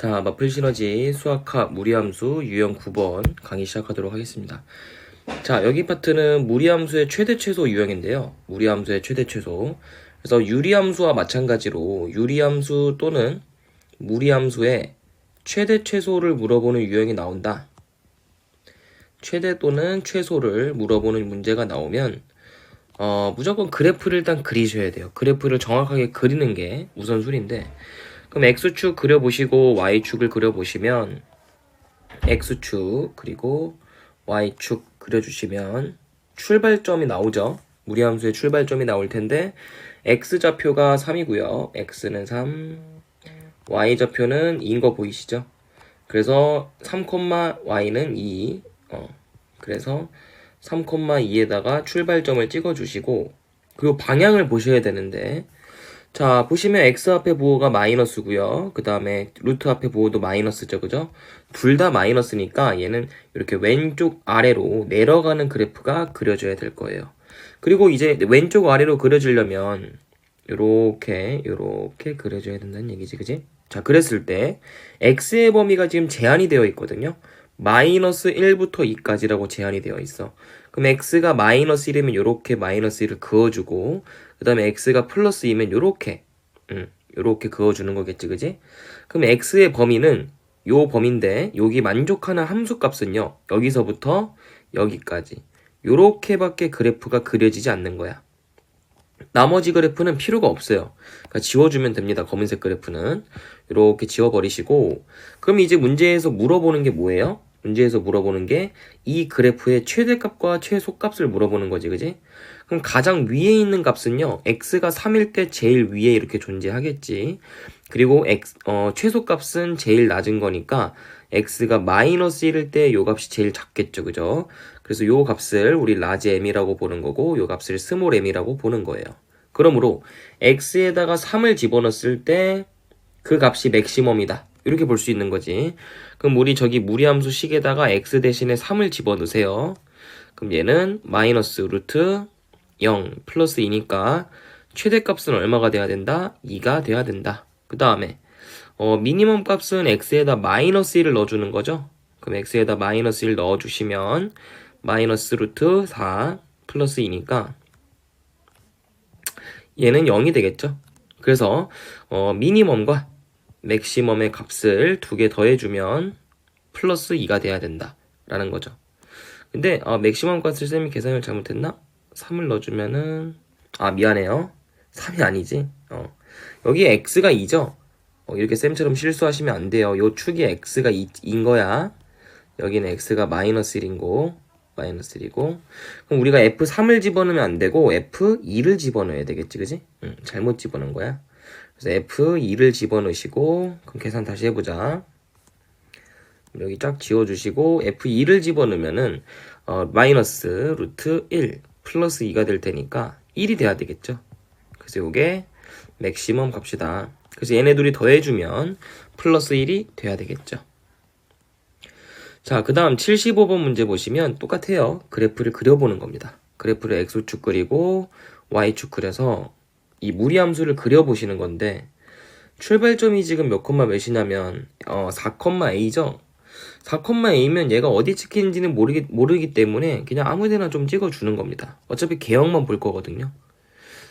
자, 마플 시너지 수학학 무리함수 유형 9번 강의 시작하도록 하겠습니다. 자, 여기 파트는 무리함수의 최대 최소 유형인데요. 무리함수의 최대 최소. 그래서 유리함수와 마찬가지로 유리함수 또는 무리함수의 최대 최소를 물어보는 유형이 나온다. 최대 또는 최소를 물어보는 문제가 나오면 무조건 그래프를 일단 그리셔야 돼요. 그래프를 정확하게 그리는 게 우선순위인데, 그럼 X축 그려보시고 Y축을 그려보시면 X축 그리고 Y축 그려주시면 출발점이 나오죠. 무리함수의 출발점이 나올 텐데 X좌표가 3이고요. X는 3, Y좌표는 2인 거 보이시죠? 그래서 3, Y는 2. 그래서 3,2에다가 출발점을 찍어주시고, 그리고 방향을 보셔야 되는데, 자, 보시면 x 앞에 부호가 마이너스고요. 그 다음에 루트 앞에 부호도 마이너스죠, 그죠? 둘 다 마이너스니까 얘는 이렇게 왼쪽 아래로 내려가는 그래프가 그려져야 될 거예요. 그리고 이제 왼쪽 아래로 그려지려면 요렇게 그려줘야 된다는 얘기지, 그지? 자, 그랬을 때 x의 범위가 지금 제한이 되어 있거든요. 마이너스 1부터 2까지라고 제한이 되어 있어. 그럼 x가 마이너스 1이면 요렇게 마이너스 1을 그어주고, 그 다음에 x가 플러스 2면 요렇게 그어주는 거겠지, 그지? 그럼 x의 범위는 요 범위인데, 여기 만족하는 함수값은요, 여기서부터 여기까지 요렇게밖에 그래프가 그려지지 않는 거야. 나머지 그래프는 필요가 없어요. 그러니까 지워주면 됩니다. 검은색 그래프는 이렇게 지워버리시고, 그럼 이제 문제에서 물어보는 게 뭐예요? 문제에서 물어보는 게 이 그래프의 최대값과 최소값을 물어보는 거지, 그지? 그럼 가장 위에 있는 값은요, x가 3일 때 제일 위에 이렇게 존재하겠지. 그리고 최소값은 제일 낮은 거니까 x가 마이너스 1일 때 요 값이 제일 작겠죠, 그죠? 그래서 요 값을 우리 라지 m이라고 보는 거고, 요 값을 스몰 m이라고 보는 거예요. 그러므로 x에다가 3을 집어넣었을 때 그 값이 맥시멈이다, 이렇게 볼 수 있는 거지. 그럼 우리 저기 무리함수 식에다가 x 대신에 3을 집어넣으세요. 그럼 얘는 마이너스 루트 0 플러스 2니까 최대값은 얼마가 돼야 된다? 2가 돼야 된다. 그 다음에 미니멈 값은 x에다 마이너스 1을 넣어주는 거죠. 그럼 x에다 마이너스 1 넣어주시면 마이너스 루트 4 플러스 2니까 얘는 0이 되겠죠. 그래서 미니멈과 맥시멈의 값을 두 개 더해주면 플러스 2가 돼야 된다 라는 거죠. 근데 맥시멈 값을 쌤이 계산을 잘못했나? 3을 넣어주면은 미안해요. 3이 아니지. 여기 x가 2죠. 이렇게 쌤처럼 실수하시면 안 돼요. 요 축이 x가 2인 거야. 여기는 x가 마이너스 1이고 그럼 우리가 f3을 집어넣으면 안 되고 f2를 집어넣어야 되겠지, 그지? 잘못 집어넣은 거야. 그래서 f2를 집어넣으시고, 그럼 계산 다시 해보자. 여기 쫙 지워주시고 f2를 집어넣으면은 마이너스 루트 1 플러스 2가 될 테니까 1이 돼야 되겠죠. 그래서 요게 맥시멈 값이다. 그래서 얘네 둘이 더해주면 플러스 1이 돼야 되겠죠. 자, 그 다음 75번 문제 보시면 똑같아요. 그래프를 그려보는 겁니다. 그래프를 x축 그리고 y축 그려서 이 무리함수를 그려보시는 건데, 출발점이 지금 몇 콤마 몇이냐면 4,a죠. 4,a면 얘가 어디 찍히는지는 모르기 때문에 그냥 아무데나 좀 찍어주는 겁니다. 어차피 개형만 볼 거거든요.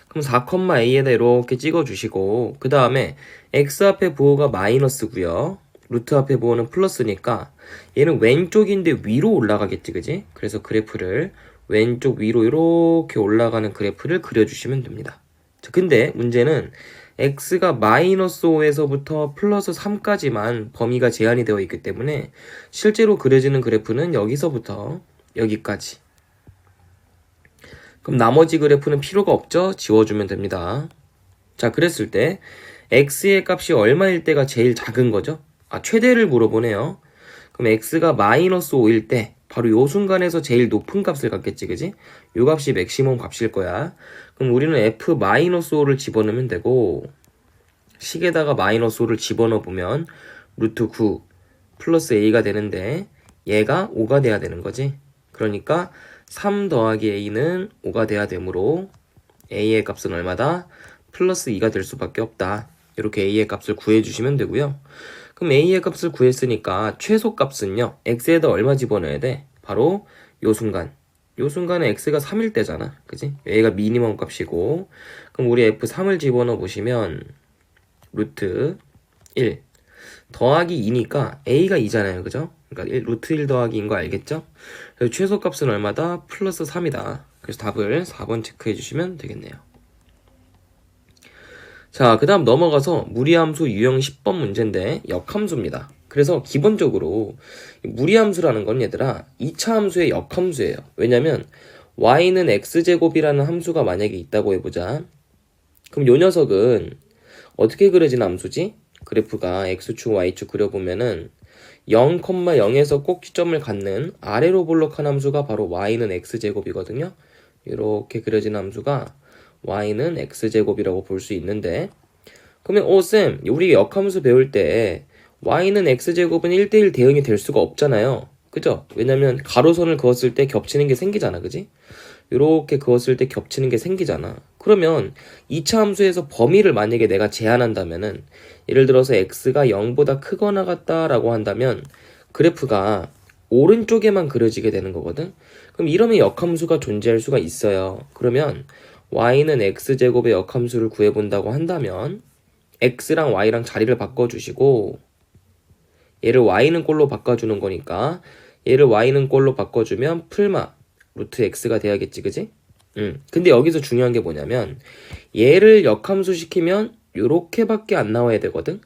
그럼 4,a에다 이렇게 찍어주시고, 그 다음에 x 앞에 부호가 마이너스고요, 루트 앞에 부호는 플러스니까 얘는 왼쪽인데 위로 올라가겠지, 그지? 그래서 그래프를 왼쪽 위로 이렇게 올라가는 그래프를 그려주시면 됩니다. 자, 근데 문제는 x가 마이너스 5에서부터 플러스 3까지만 범위가 제한이 되어 있기 때문에 실제로 그려지는 그래프는 여기서부터 여기까지. 그럼 나머지 그래프는 필요가 없죠? 지워주면 됩니다. 자, 그랬을 때 x의 값이 얼마일 때가 제일 작은 거죠? 최대를 물어보네요. 그럼 x가 마이너스 5일 때 바로 요 순간에서 제일 높은 값을 갖겠지, 그지? 요 값이 맥시멈 값일 거야. 그럼 우리는 f-5를 집어넣으면 되고, 식에다가 마이너스 5를 집어넣어 보면 루트 9 플러스 a가 되는데 얘가 5가 돼야 되는 거지. 그러니까 3 더하기 a는 5가 돼야 되므로 a의 값은 얼마다? 플러스 2가 될 수밖에 없다. 이렇게 a의 값을 구해주시면 되고요. 그럼 a의 값을 구했으니까 최소값은요. x에다 얼마 집어넣어야 돼? 바로 요 순간에 x가 3일 때잖아. 그지? a가 미니멈 값이고 그럼 우리 f3을 집어넣어 보시면 루트 1 더하기 2니까 a가 2잖아요. 그죠? 그러니까 루트 1 더하기 2인 거 알겠죠? 그래서 최소값은 얼마다? 플러스 3이다. 그래서 답을 4번 체크해 주시면 되겠네요. 자, 그 다음 넘어가서 무리함수 유형 10번 문제인데 역함수입니다. 그래서 기본적으로 무리함수라는 건 얘들아 2차 함수의 역함수예요. 왜냐면 y는 x제곱이라는 함수가 만약에 있다고 해보자. 그럼 요 녀석은 어떻게 그려진 함수지? 그래프가 x축 y축 그려보면은 0,0에서 꼭지점을 갖는 아래로 볼록한 함수가 바로 y는 x제곱이거든요. 이렇게 그려진 함수가 y는 x제곱이라고 볼 수 있는데 그러면 쌤 우리 역함수 배울 때 y는 x제곱은 1대1 대응이 될 수가 없잖아요. 그죠? 왜냐면 가로선을 그었을 때 겹치는 게 생기잖아. 그지? 이렇게 그었을 때 겹치는 게 생기잖아. 그러면 2차 함수에서 범위를 만약에 내가 제한한다면은 예를 들어서 x가 0보다 크거나 같다라고 한다면 그래프가 오른쪽에만 그려지게 되는 거거든. 그럼 이러면 역함수가 존재할 수가 있어요. 그러면 y는 x제곱의 역함수를 구해본다고 한다면 x랑 y랑 자리를 바꿔주시고 얘를 y는 꼴로 바꿔주는 거니까 얘를 y는 꼴로 바꿔주면 풀마 루트 x가 돼야겠지. 그지? 근데 여기서 중요한 게 뭐냐면 얘를 역함수 시키면 요렇게밖에 안 나와야 되거든.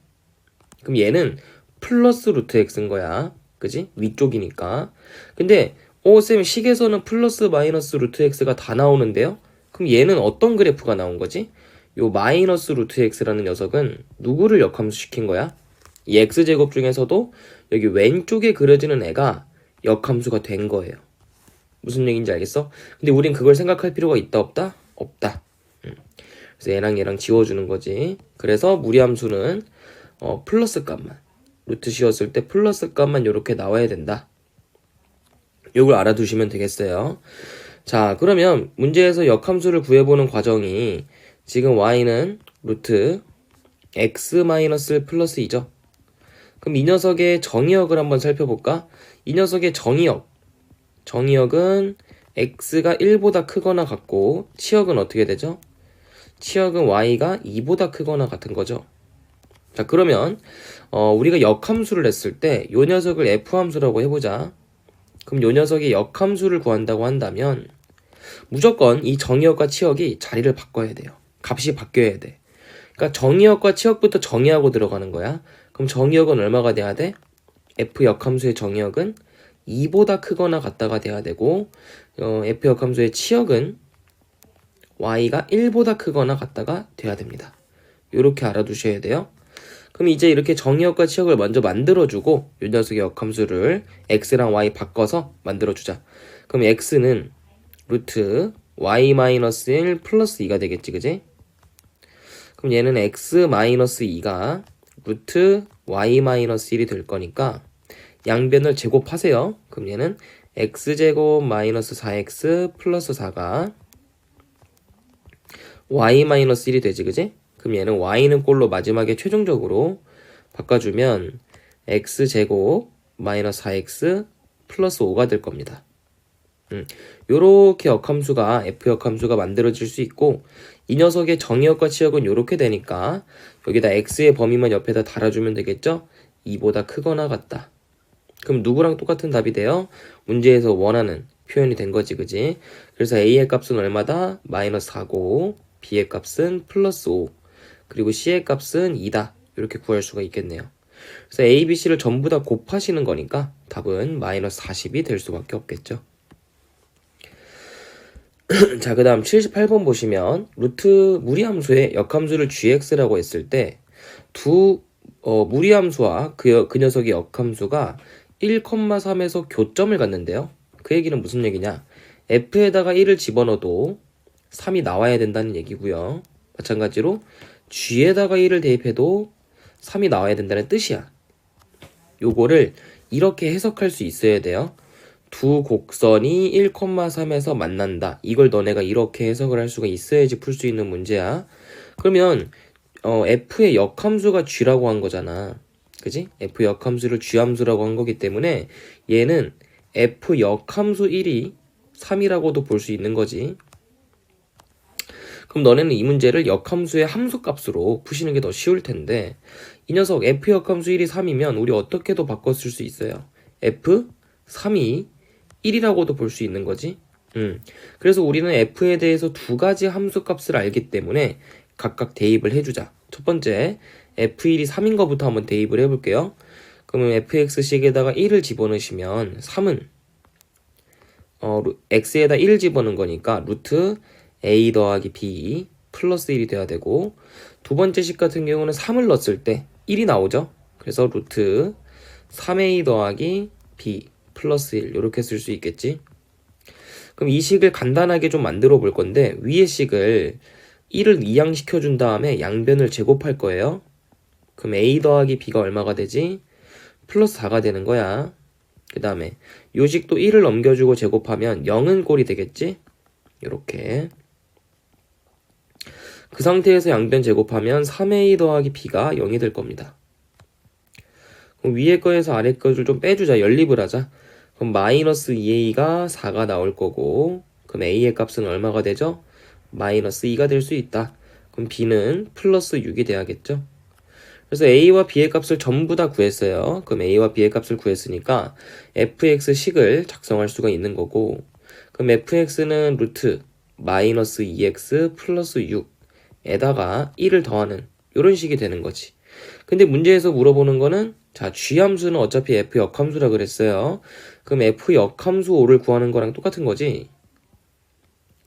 그럼 얘는 플러스 루트 x인 거야. 그지? 위쪽이니까. 근데 쌤 식에서는 플러스 마이너스 루트 x가 다 나오는데요? 그럼 얘는 어떤 그래프가 나온 거지? 요 마이너스 루트 x라는 녀석은 누구를 역함수 시킨 거야? 이 x제곱 중에서도 여기 왼쪽에 그려지는 애가 역함수가 된 거예요. 무슨 얘기인지 알겠어? 근데 우린 그걸 생각할 필요가 있다 없다? 없다. 그래서 얘랑 지워주는 거지. 그래서 무리함수는 플러스 값만 루트 씌웠을 때 플러스 값만 이렇게 나와야 된다. 이걸 알아두시면 되겠어요. 자, 그러면 문제에서 역함수를 구해보는 과정이 지금 y는 루트 x 마이너스 플러스 2죠. 그럼 이 녀석의 정의역을 한번 살펴볼까? 이 녀석의 정의역은 x가 1보다 크거나 같고 치역은 어떻게 되죠? 치역은 y가 2보다 크거나 같은 거죠. 자, 그러면 우리가 역함수를 했을 때 이 녀석을 f함수라고 해보자. 그럼 이 녀석의 역함수를 구한다고 한다면 무조건 이 정의역과 치역이 자리를 바꿔야 돼요. 값이 바뀌어야 돼. 그러니까 정의역과 치역부터 정의하고 들어가는 거야. 그럼 정의역은 얼마가 돼야 돼? f 역함수의 정의역은 2보다 크거나 같다가 돼야 되고 f 역함수의 치역은 y가 1보다 크거나 같다가 돼야 됩니다. 이렇게 알아두셔야 돼요. 그럼 이제 이렇게 정의역과 치역을 먼저 만들어주고 이 녀석의 역함수를 x랑 y 바꿔서 만들어주자. 그럼 x는 루트 y-1 플러스 2가 되겠지. 그지? 그럼 얘는 x-2가 루트 y-1이 될 거니까 양변을 제곱하세요. 그럼 얘는 x제곱 마이너스 4x 플러스 4가 y-1이 되지. 그지? 그럼 얘는 y는 꼴로 마지막에 최종적으로 바꿔주면 x제곱 마이너스 4x 플러스 5가 될 겁니다. 요렇게 역함수가 f 역함수가 만들어질 수 있고 이 녀석의 정의역과 치역은 요렇게 되니까 여기다 x의 범위만 옆에다 달아주면 되겠죠? 2보다 크거나 같다. 그럼 누구랑 똑같은 답이 돼요? 문제에서 원하는 표현이 된 거지. 그지? 그래서 a의 값은 얼마다? 마이너스 4고 b의 값은 플러스 5 그리고 c의 값은 2다. 이렇게 구할 수가 있겠네요. 그래서 a, b, c를 전부 다 곱하시는 거니까 답은 마이너스 40이 될 수밖에 없겠죠. 자, 그 다음 78번 보시면 루트 무리함수의 역함수를 gx라고 했을 때 두 무리함수와 그 녀석의 역함수가 1,3에서 교점을 갖는데요. 그 얘기는 무슨 얘기냐? f에다가 1을 집어넣어도 3이 나와야 된다는 얘기고요. 마찬가지로 g에다가 1을 대입해도 3이 나와야 된다는 뜻이야. 요거를 이렇게 해석할 수 있어야 돼요. 두 곡선이 1,3에서 만난다. 이걸 너네가 이렇게 해석을 할 수가 있어야지 풀 수 있는 문제야. 그러면 f의 역함수가 g라고 한 거잖아. 그지? f 역함수를 g함수라고 한 거기 때문에 얘는 f 역함수 1이 3이라고도 볼 수 있는 거지. 그럼 너네는 이 문제를 역함수의 함수값으로 푸시는 게 더 쉬울 텐데 이 녀석 f 역함수 1이 3이면 우리 어떻게도 바꿔 쓸 수 있어요. f 3이 1이라고도 볼 수 있는 거지. 그래서 우리는 f에 대해서 두 가지 함수값을 알기 때문에 각각 대입을 해주자. 첫 번째 f1이 3인 거부터 한번 대입을 해볼게요. 그러면 fx식에다가 1을 집어넣으시면 3은 x에다 1을 집어넣은 거니까 루트 a 더하기 b 플러스 1이 돼야 되고 두 번째 식 같은 경우는 3을 넣었을 때 1이 나오죠. 그래서 루트 3a 더하기 b 플러스 1 이렇게 쓸 수 있겠지. 그럼 이 식을 간단하게 좀 만들어 볼 건데 위의 식을 1을 이항시켜 준 다음에 양변을 제곱할 거예요. 그럼 a 더하기 b가 얼마가 되지? 플러스 4가 되는 거야. 그 다음에 요 식도 1을 넘겨주고 제곱하면 0은 꼴이 되겠지? 이렇게 그 상태에서 양변 제곱하면 3a 더하기 b가 0이 될 겁니다. 그럼 위에 거에서 아래 거를 좀 빼주자. 연립을 하자. 그럼 마이너스 2a가 4가 나올 거고 그럼 a의 값은 얼마가 되죠? 마이너스 2가 될 수 있다. 그럼 b는 플러스 6이 돼야겠죠? 그래서 a와 b의 값을 전부 다 구했어요. 그럼 a와 b의 값을 구했으니까 fx식을 작성할 수가 있는 거고 그럼 fx는 루트 마이너스 2x 플러스 6에다가 1을 더하는 이런 식이 되는 거지. 근데 문제에서 물어보는 거는 자 g함수는 어차피 f 역함수라 그랬어요. 그럼 f 역함수 5를 구하는 거랑 똑같은 거지.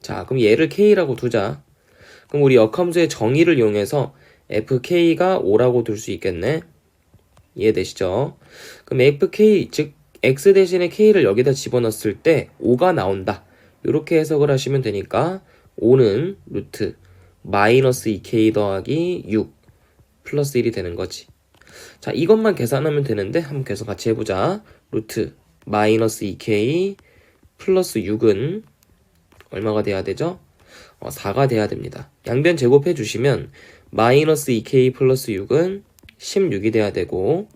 자 그럼 얘를 k라고 두자. 그럼 우리 역함수의 정의를 이용해서 fk가 5라고 둘 수 있겠네. 이해되시죠? 그럼 fk 즉 x 대신에 k를 여기다 집어넣었을 때 5가 나온다. 이렇게 해석을 하시면 되니까 5는 루트 마이너스 2k 더하기 6 플러스 1이 되는 거지. 자 이것만 계산하면 되는데 한번 계속 같이 해보자. 루트 마이너스 2k 플러스 6은 얼마가 돼야 되죠? 4가 돼야 됩니다. 양변 제곱해 주시면 마이너스 2k 플러스 6은 16이 돼야 되고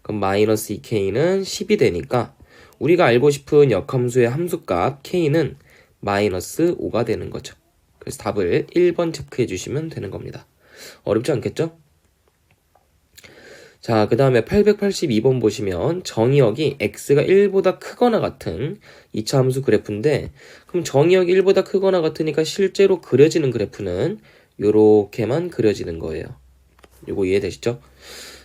그럼 마이너스 2k는 10이 되니까 우리가 알고 싶은 역함수의 함수값 k는 마이너스 5가 되는 거죠. 그래서 답을 1번 체크해 주시면 되는 겁니다. 어렵지 않겠죠? 자, 그 다음에 882번 보시면 정의역이 x가 1보다 크거나 같은 2차 함수 그래프인데 그럼 정의역이 1보다 크거나 같으니까 실제로 그려지는 그래프는 요렇게만 그려지는 거예요. 요거 이해되시죠?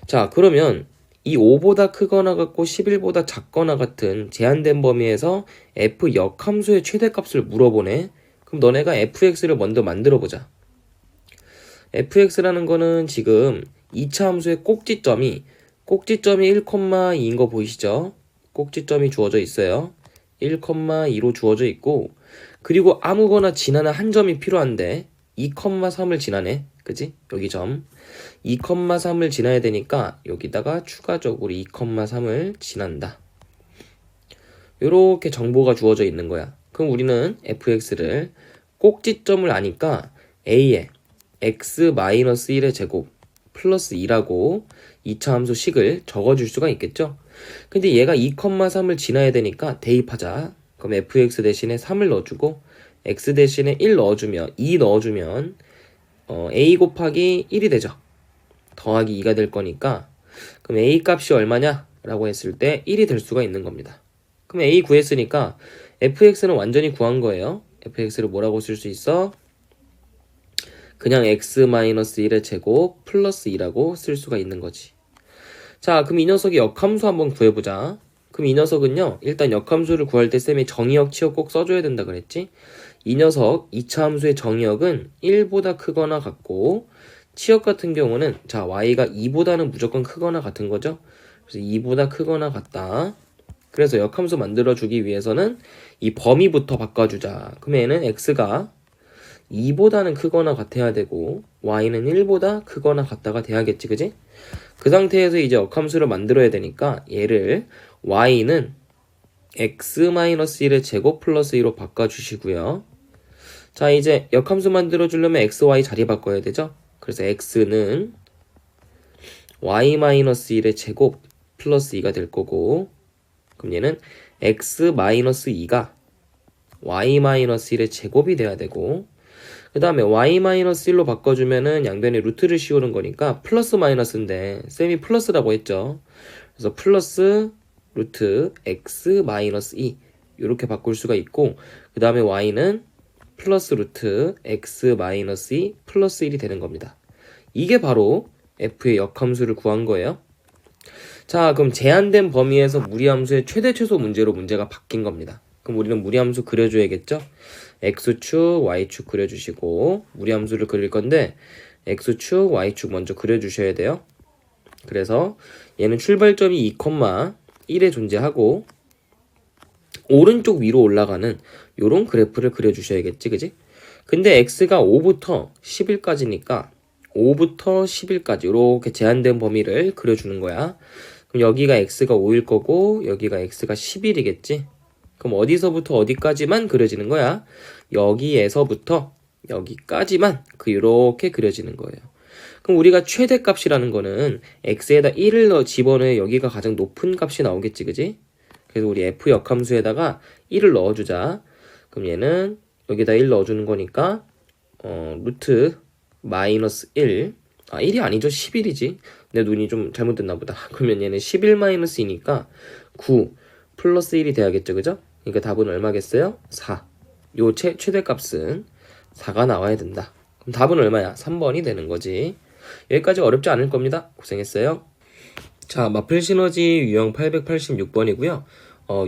자, 그러면 이 5보다 크거나 같고 11보다 작거나 같은 제한된 범위에서 f 역함수의 최대값을 물어보네. 그럼 너네가 fx를 먼저 만들어 보자. fx라는 거는 지금 2차 함수의 꼭지점이 1,2인 거 보이시죠? 꼭지점이 주어져 있어요. 1,2로 주어져 있고 그리고 아무거나 지나는 한 점이 필요한데 2,3을 지나네. 그지? 여기 점 2,3을 지나야 되니까 여기다가 추가적으로 2,3을 지난다. 요렇게 정보가 주어져 있는 거야. 그럼 우리는 fx를 꼭지점을 아니까 a에 x-1의 제곱 플러스 2라고 2차 함수 식을 적어줄 수가 있겠죠? 근데 얘가 2,3을 지나야 되니까 대입하자. 그럼 fx 대신에 3을 넣어주고 x 대신에 1 넣어주면 2 넣어주면 a 곱하기 1이 되죠. 더하기 2가 될 거니까 그럼 a 값이 얼마냐? 라고 했을 때 1이 될 수가 있는 겁니다. 그럼 a 구했으니까 fx는 완전히 구한 거예요. fx를 뭐라고 쓸 수 있어? 그냥 x-1의 제곱 플러스 2라고 쓸 수가 있는 거지. 자, 그럼 이 녀석의 역함수 한번 구해보자. 그럼 이 녀석은요, 일단 역함수를 구할 때 쌤이 정의역, 치역 꼭 써줘야 된다 그랬지? 이 녀석 2차 함수의 정의역은 1보다 크거나 같고 치역 같은 경우는 자 y가 2보다는 무조건 크거나 같은 거죠. 그래서 2보다 크거나 같다. 그래서 역함수 만들어주기 위해서는 이 범위부터 바꿔주자. 그러면 얘는 x가 2보다는 크거나 같아야 되고 y는 1보다 크거나 같다가 돼야겠지, 그지? 그 상태에서 이제 역함수를 만들어야 되니까 얘를 y는 x-1의 제곱 플러스 2로 바꿔주시고요. 자, 이제 역함수 만들어주려면 x, y 자리 바꿔야 되죠? 그래서 x는 y-1의 제곱 플러스 2가 될 거고, 그럼 얘는 x-2가 y-1의 제곱이 돼야 되고, 그 다음에 y-1로 바꿔주면은 양변에 루트를 씌우는 거니까 플러스 마이너스인데 쌤이 플러스라고 했죠. 그래서 플러스 루트 x-2 이렇게 바꿀 수가 있고, 그 다음에 y는 플러스 루트 x-2 플러스 1이 되는 겁니다. 이게 바로 f의 역함수를 구한 거예요. 자, 그럼 제한된 범위에서 무리함수의 최대 최소 문제로 문제가 바뀐 겁니다. 그럼 우리는 무리함수 그려줘야겠죠? x축, y축 그려주시고 무리함수를 그릴 건데 x축, y축 먼저 그려주셔야 돼요. 그래서 얘는 출발점이 2,1에 존재하고 오른쪽 위로 올라가는 요런 그래프를 그려주셔야겠지, 그지? 근데 x가 5부터 11까지니까 5부터 11까지 이렇게 제한된 범위를 그려주는 거야. 그럼 여기가 x가 5일 거고 여기가 x가 11이겠지? 그럼 어디서부터 어디까지만 그려지는 거야? 여기에서부터 여기까지만 이렇게 그려지는 거예요. 그럼 우리가 최대값이라는 거는 x에다 1을 집어넣어야 여기가 가장 높은 값이 나오겠지, 그지? 그래서 우리 f 역함수에다가 1을 넣어주자. 그럼 얘는 여기다 1 넣어주는 거니까 루트 마이너스 1, 1이 아니죠, 11이지. 내 눈이 좀 잘못됐나 보다. 그러면 얘는 11 마이너스 2니까 9 플러스 1이 돼야겠죠, 그죠? 그러니까 답은 얼마겠어요? 4. 요 최대값은 4가 나와야 된다. 그럼 답은 얼마야? 3번이 되는 거지. 여기까지 어렵지 않을 겁니다. 고생했어요. 자, 마플 시너지 유형 886번이고요.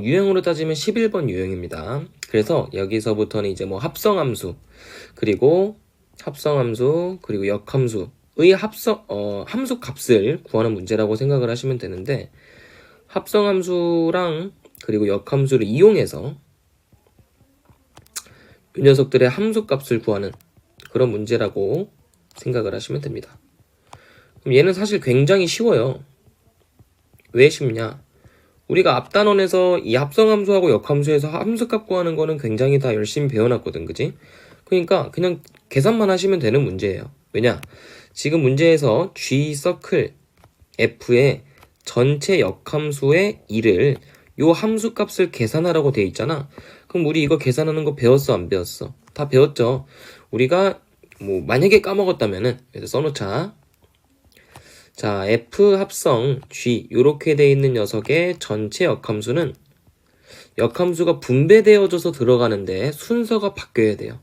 유형으로 따지면 11번 유형입니다. 그래서 여기서부터는 이제 뭐 합성함수, 그리고 역함수의 함수 값을 구하는 문제라고 생각을 하시면 되는데, 합성함수랑 그리고 역함수를 이용해서 이 녀석들의 함수값을 구하는 그런 문제라고 생각을 하시면 됩니다. 그럼 얘는 사실 굉장히 쉬워요. 왜 쉽냐? 우리가 앞단원에서 이 합성함수하고 역함수에서 함수값 구하는 거는 굉장히 다 열심히 배워놨거든, 그지? 그러니까 그냥 계산만 하시면 되는 문제예요. 왜냐? 지금 문제에서 G 서클 F의 전체 역함수의 1을 요 함수값을 계산하라고 돼 있잖아. 그럼 우리 이거 계산하는 거 배웠어, 안 배웠어? 다 배웠죠. 우리가 뭐 만약에 까먹었다면은 여기서 써놓자. 자, F 합성 G 요렇게 돼 있는 녀석의 전체 역함수는 역함수가 분배되어져서 들어가는데 순서가 바뀌어야 돼요.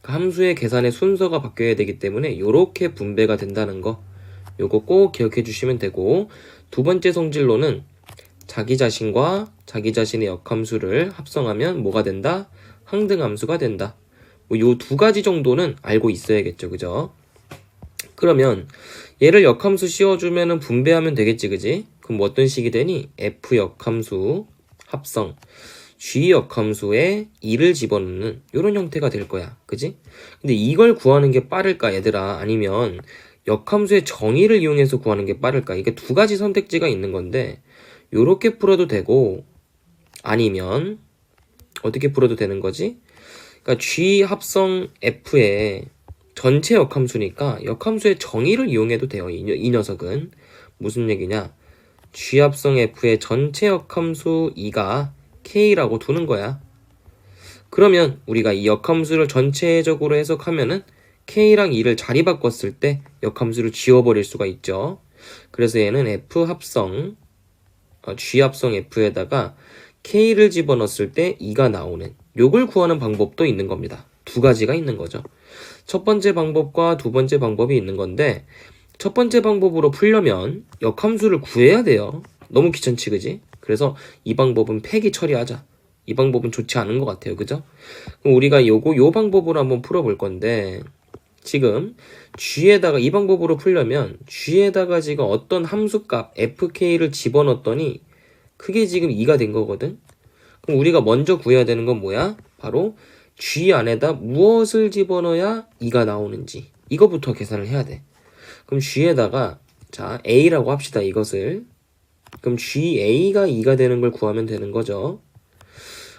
그 함수의 계산의 순서가 바뀌어야 되기 때문에 요렇게 분배가 된다는 거, 요거 꼭 기억해 주시면 되고, 두 번째 성질로는 자기 자신과 자기 자신의 역함수를 합성하면 뭐가 된다? 항등함수가 된다. 뭐 요 두 가지 정도는 알고 있어야겠죠, 그죠? 그러면 얘를 역함수 씌워주면은 분배하면 되겠지, 그지? 그럼 뭐 어떤 식이 되니? F 역함수 합성 G 역함수에 2를 집어넣는 이런 형태가 될 거야, 그지? 근데 이걸 구하는 게 빠를까, 얘들아? 아니면 역함수의 정의를 이용해서 구하는 게 빠를까? 이게 두 가지 선택지가 있는 건데 요렇게 풀어도 되고, 아니면 어떻게 풀어도 되는 거지? 그러니까 G 합성 F의 전체 역함수니까 역함수의 정의를 이용해도 돼요. 이 녀석은 무슨 얘기냐? G 합성 F의 전체 역함수 2가 K라고 두는 거야. 그러면 우리가 이 역함수를 전체적으로 해석하면은 K랑 2를 자리 바꿨을 때 역함수를 지워버릴 수가 있죠. 그래서 얘는 F 합성 G 합성 F에다가 K를 집어넣었을 때 2가 나오는 요걸 구하는 방법도 있는 겁니다. 두 가지가 있는 거죠. 첫 번째 방법과 두 번째 방법이 있는 건데, 첫 번째 방법으로 풀려면 역함수를 구해야 돼요. 너무 귀찮지, 그지? 그래서 이 방법은 폐기 처리하자. 이 방법은 좋지 않은 것 같아요, 그죠? 그럼 우리가 요 방법으로 한번 풀어볼 건데, 지금 G에다가 이 방법으로 풀려면 G에다가 지금 어떤 함수값 fk를 집어넣었더니 그게 지금 2가 된 거거든. 그럼 우리가 먼저 구해야 되는 건 뭐야? 바로 G 안에다 무엇을 집어넣어야 2가 나오는지, 이거부터 계산을 해야 돼. 그럼 G에다가 자 A라고 합시다, 이것을. 그럼 GA가 2가 되는 걸 구하면 되는 거죠.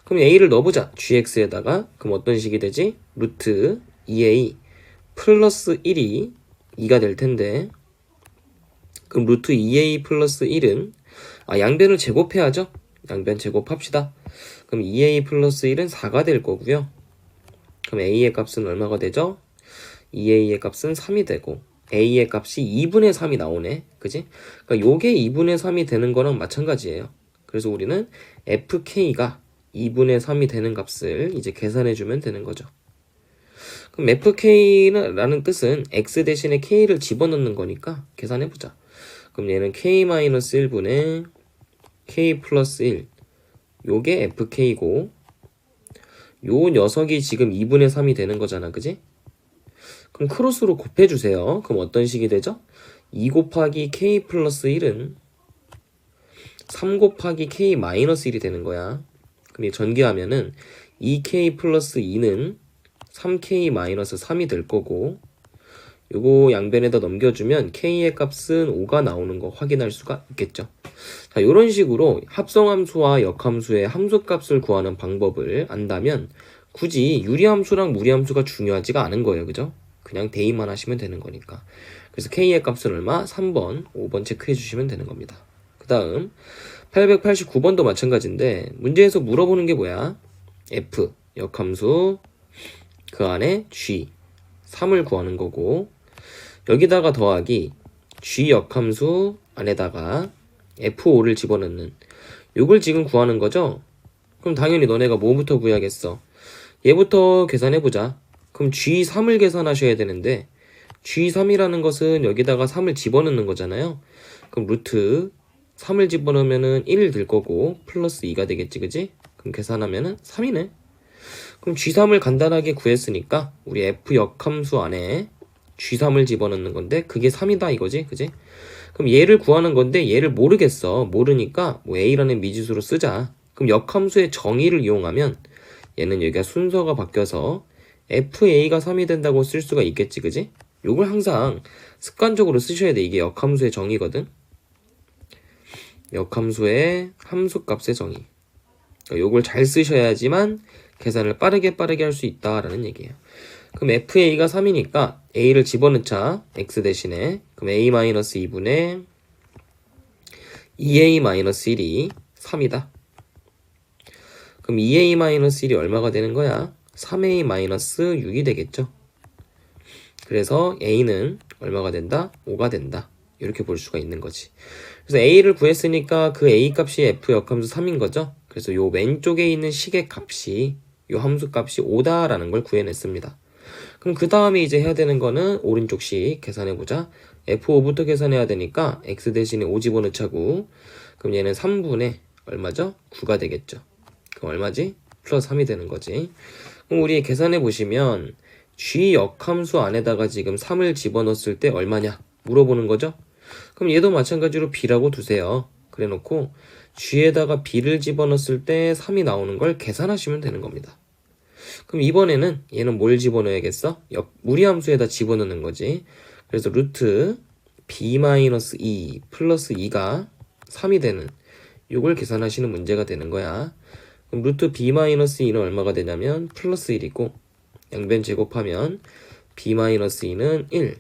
그럼 A를 넣어보자, GX에다가. 그럼 어떤 식이 되지? 루트 2A 플러스 1이 2가 될 텐데, 그럼 루트 2a 플러스 1은 양변을 제곱해야죠. 양변 제곱합시다. 그럼 2a 플러스 1은 4가 될 거고요. 그럼 a의 값은 얼마가 되죠? 2a의 값은 3이 되고 a의 값이 2분의 3이 나오네. 그지? 그러니까 요게 2분의 3이 되는 거랑 마찬가지예요. 그래서 우리는 fk가 2분의 3이 되는 값을 이제 계산해 주면 되는 거죠. 그럼 fk라는 뜻은 x 대신에 k를 집어넣는 거니까 계산해 보자. 그럼 얘는 k-1분의 k 플러스 1 요게 fk고 요 녀석이 지금 2분의 3이 되는 거잖아. 그지? 그럼 크로스로 곱해주세요. 그럼 어떤 식이 되죠? 2 곱하기 k 플러스 1은 3 곱하기 k 마이너스 1이 되는 거야. 그럼 이 전개하면은 2k 플러스 2는 3k 마이너스 3이 될 거고 요거 양변에다 넘겨주면 k의 값은 5가 나오는 거 확인할 수가 있겠죠. 자, 요런 식으로 합성함수와 역함수의 함수값을 구하는 방법을 안다면 굳이 유리함수랑 무리함수가 중요하지가 않은 거예요. 그죠? 그냥 대입만 하시면 되는 거니까. 그래서 k의 값은 얼마? 3번, 5번 체크해 주시면 되는 겁니다. 그 다음 889번도 마찬가지인데 문제에서 물어보는 게 뭐야? f, 역함수, 그 안에 g, 3을 구하는 거고 여기다가 더하기 g 역함수 안에다가 f5를 집어넣는 요걸 지금 구하는 거죠? 그럼 당연히 너네가 뭐부터 구해야겠어? 얘부터 계산해보자. 그럼 g3을 계산하셔야 되는데 g3이라는 것은 여기다가 3을 집어넣는 거잖아요. 그럼 루트 3을 집어넣으면은 1 될 거고 플러스 2가 되겠지. 그지? 그럼 계산하면은 3이네. 그럼 g3을 간단하게 구했으니까 우리 f 역함수 안에 g3을 집어넣는 건데 그게 3이다 이거지. 그지? 그럼 얘를 구하는 건데 얘를 모르겠어. 모르니까 뭐 a라는 미지수로 쓰자. 그럼 역함수의 정의를 이용하면 얘는 여기가 순서가 바뀌어서 fa가 3이 된다고 쓸 수가 있겠지. 그지? 요걸 항상 습관적으로 쓰셔야 돼. 이게 역함수의 정의거든. 역함수의 함수값의 정의. 요걸 잘 쓰셔야지만 계산을 빠르게 할 수 있다라는 얘기예요. 그럼 fa가 3이니까 a를 집어넣자. x 대신에. 그럼 a-2분의 2a-1이 3이다. 그럼 2a-1이 얼마가 되는 거야? 3a-6이 되겠죠. 그래서 a는 얼마가 된다? 5가 된다. 이렇게 볼 수가 있는 거지. 그래서 a를 구했으니까 그 a 값이 f 역함수 3인 거죠. 그래서 요 왼쪽에 있는 식의 값이 요 함수 값이 5다라는 걸 구해냈습니다. 그럼 그 다음에 이제 해야 되는 거는 오른쪽식 계산해보자. f5부터 계산해야 되니까 x 대신에 5 집어넣자고. 그럼 얘는 3분의 얼마죠? 9가 되겠죠. 그럼 얼마지? 플러스 3이 되는 거지. 그럼 우리 계산해보시면 g 역함수 안에다가 지금 3을 집어넣었을 때 얼마냐? 물어보는 거죠. 그럼 얘도 마찬가지로 b라고 두세요. 그래 놓고 g에다가 b를 집어넣었을 때 3이 나오는 걸 계산하시면 되는 겁니다. 그럼 이번에는 얘는 뭘 집어넣어야겠어? 무리함수에다 집어넣는 거지. 그래서 루트 b-2 플러스 2가 3이 되는 요걸 계산하시는 문제가 되는 거야. 그럼 루트 b-2는 얼마가 되냐면 플러스 1이고 양변 제곱하면 b-2는 1.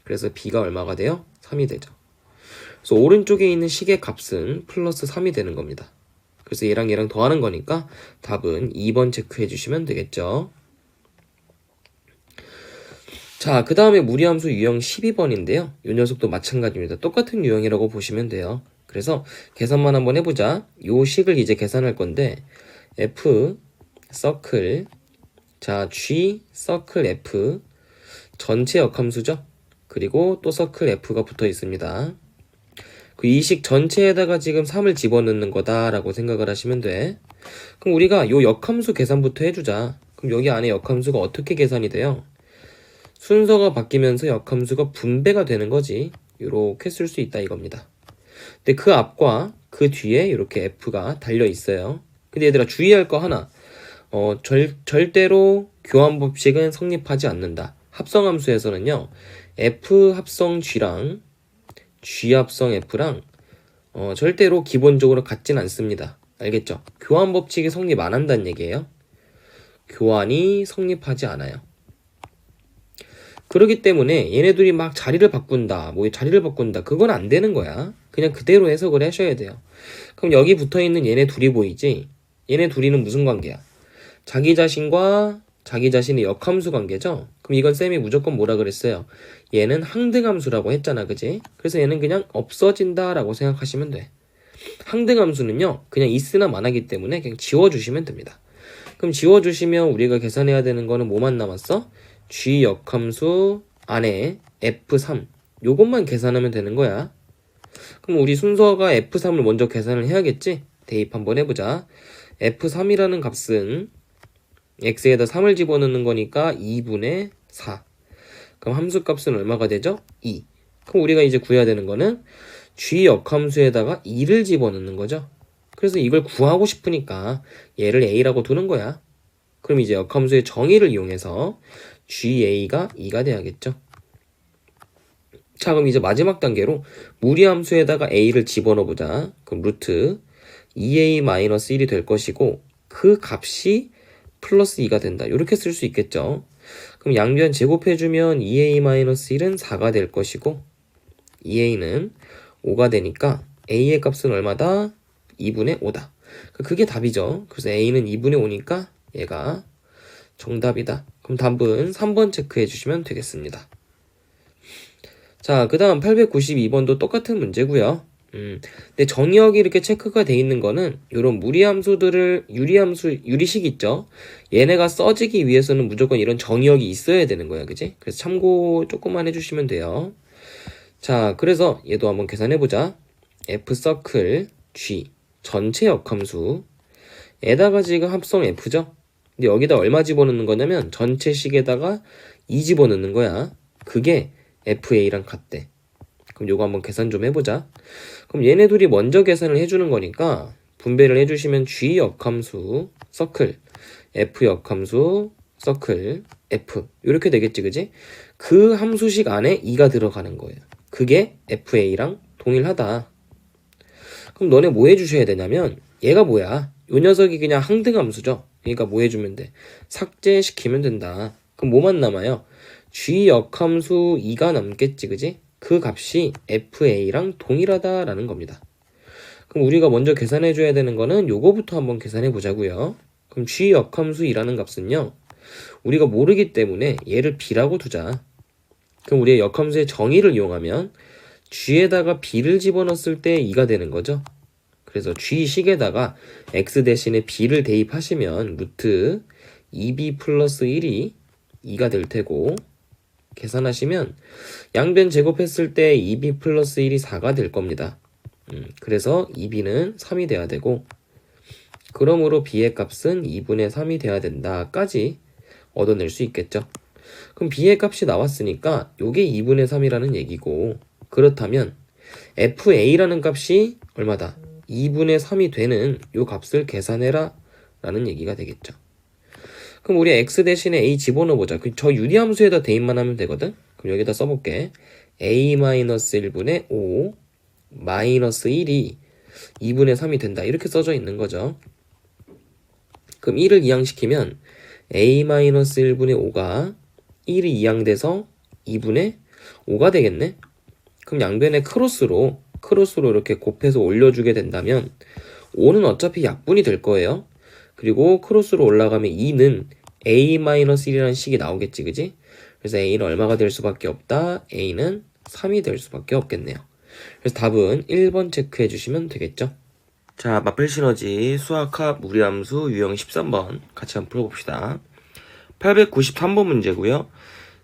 그래서 b가 얼마가 돼요? 3이 되죠. 그래서 오른쪽에 있는 식의 값은 플러스 3이 되는 겁니다. 그래서 얘랑 더하는 거니까 답은 2번 체크해 주시면 되겠죠. 자, 그 다음에 무리함수 유형 12번인데요. 이 녀석도 마찬가지입니다. 똑같은 유형이라고 보시면 돼요. 그래서 계산만 한번 해보자. 요 식을 이제 계산할 건데 f 서클 자 g 서클 f 전체 역함수죠. 그리고 또 서클 f가 붙어 있습니다. 그 이 식 전체에다가 지금 3을 집어넣는 거다라고 생각을 하시면 돼. 그럼 우리가 요 역함수 계산부터 해주자. 그럼 여기 안에 역함수가 어떻게 계산이 돼요? 순서가 바뀌면서 역함수가 분배가 되는 거지. 요렇게 쓸 수 있다 이겁니다. 근데 그 앞과 그 뒤에 이렇게 f가 달려 있어요. 근데 얘들아 주의할 거 하나. 절대로 교환 법칙은 성립하지 않는다. 합성함수에서는요. f 합성 g랑 g 합성 f랑 절대로 기본적으로 같진 않습니다. 알겠죠? 교환 법칙이 성립 안 한다는 얘기예요. 교환이 성립하지 않아요. 그렇기 때문에 얘네들이 막 자리를 바꾼다, 뭐 자리를 바꾼다, 그건 안 되는 거야. 그냥 그대로 해석을 하셔야 돼요. 그럼 여기 붙어있는 얘네 둘이 보이지? 얘네 둘이는 무슨 관계야? 자기 자신과 자기 자신의 역함수 관계죠? 그럼 이건 쌤이 무조건 뭐라 그랬어요? 얘는 항등함수라고 했잖아, 그지? 그래서 얘는 그냥 없어진다 라고 생각하시면 돼. 항등함수는요, 그냥 있으나 마나기 때문에 그냥 지워주시면 됩니다. 그럼 지워주시면 우리가 계산해야 되는 거는 뭐만 남았어? G 역함수 안에 F3 요것만 계산하면 되는 거야. 그럼 우리 순서가 F3을 먼저 계산을 해야겠지? 대입 한번 해보자. F3이라는 값은 x에다 3을 집어넣는 거니까 2분의 4. 그럼 함수 값은 얼마가 되죠? 2. 그럼 우리가 이제 구해야 되는 거는 G 역함수에다가 2를 집어넣는 거죠. 그래서 이걸 구하고 싶으니까 얘를 a라고 두는 거야. 그럼 이제 역함수의 정의를 이용해서 GA가 2가 돼야겠죠. 자, 그럼 이제 마지막 단계로 무리함수에다가 a를 집어넣어보자. 그럼 루트 2a-1이 될 것이고 그 값이 플러스 2가 된다. 이렇게 쓸 수 있겠죠. 그럼 양변 제곱해주면 2a-1은 4가 될 것이고 2a는 5가 되니까 a의 값은 얼마다? 2분의 5다. 그게 답이죠. 그래서 a는 2분의 5니까 얘가 정답이다. 그럼 답은 3번 체크해 주시면 되겠습니다. 자, 그 다음 892번도 똑같은 문제고요. 근데 정의역이 이렇게 체크가 돼 있는 거는 이런 무리함수들을 유리식 있죠. 얘네가 써지기 위해서는 무조건 이런 정의역이 있어야 되는 거야, 그지? 그래서 참고 조금만 해주시면 돼요. 자, 그래서 얘도 한번 계산해보자. F 서클 G 전체 역함수 에다가 지금 합성 F죠. 근데 여기다 얼마 집어넣는 거냐면 전체 식에다가 2 집어넣는 거야. 그게 FA랑 같대. 그럼 요거 한번 계산 좀 해보자. 그럼 얘네 둘이 먼저 계산을 해주는 거니까 분배를 해주시면 G 역함수 서클 F 역함수 서클 F 이렇게 되겠지, 그지? 그 함수식 안에 2가 들어가는 거예요. 그게 FA랑 동일하다. 그럼 너네 뭐 해주셔야 되냐면 얘가 뭐야? 요 녀석이 그냥 항등함수죠. 그러니까 뭐 해주면 돼? 삭제시키면 된다. 그럼 뭐만 남아요? G 역함수 2가 남겠지, 그지? 그 값이 FA랑 동일하다라는 겁니다. 그럼 우리가 먼저 계산해줘야 되는 거는 요거부터 한번 계산해 보자고요. 그럼 G 역함수 2라는 값은요, 우리가 모르기 때문에 얘를 B라고 두자. 그럼 우리의 역함수의 정의를 이용하면 G에다가 B를 집어넣었을 때 2가 되는 거죠. 그래서 G식에다가 X 대신에 B를 대입하시면 루트 2B 플러스 1이 2가 될 테고 계산하시면 양변 제곱했을 때 2B 플러스 1이 4가 될 겁니다. 그래서 2B는 3이 돼야 되고 그러므로 B의 값은 2분의 3이 돼야 된다까지 얻어낼 수 있겠죠. 그럼 B의 값이 나왔으니까 요게 2분의 3이라는 얘기고 그렇다면 FA라는 값이 얼마다? 2분의 3이 되는 요 값을 계산해라 라는 얘기가 되겠죠. 그럼 우리 x 대신에 a 집어넣어보자. 저 유리함수에다 대입만 하면 되거든. 그럼 여기다 써볼게. a-1분의 5 마이너스 1이 2분의 3이 된다. 이렇게 써져 있는 거죠. 그럼 1을 이항시키면 a-1분의 5가 1이 이항돼서 2분의 5가 되겠네. 그럼 양변에 크로스로 이렇게 곱해서 올려주게 된다면 5는 어차피 약분이 될 거예요. 그리고 크로스로 올라가면 2는 a-1이라는 식이 나오겠지, 그지? 그래서 a는 얼마가 될 수밖에 없다? a는 3이 될 수밖에 없겠네요. 그래서 답은 1번 체크해 주시면 되겠죠. 자, 마플 시너지 수학합 무리함수 유형 13번 같이 한번 풀어봅시다. 893번 문제고요.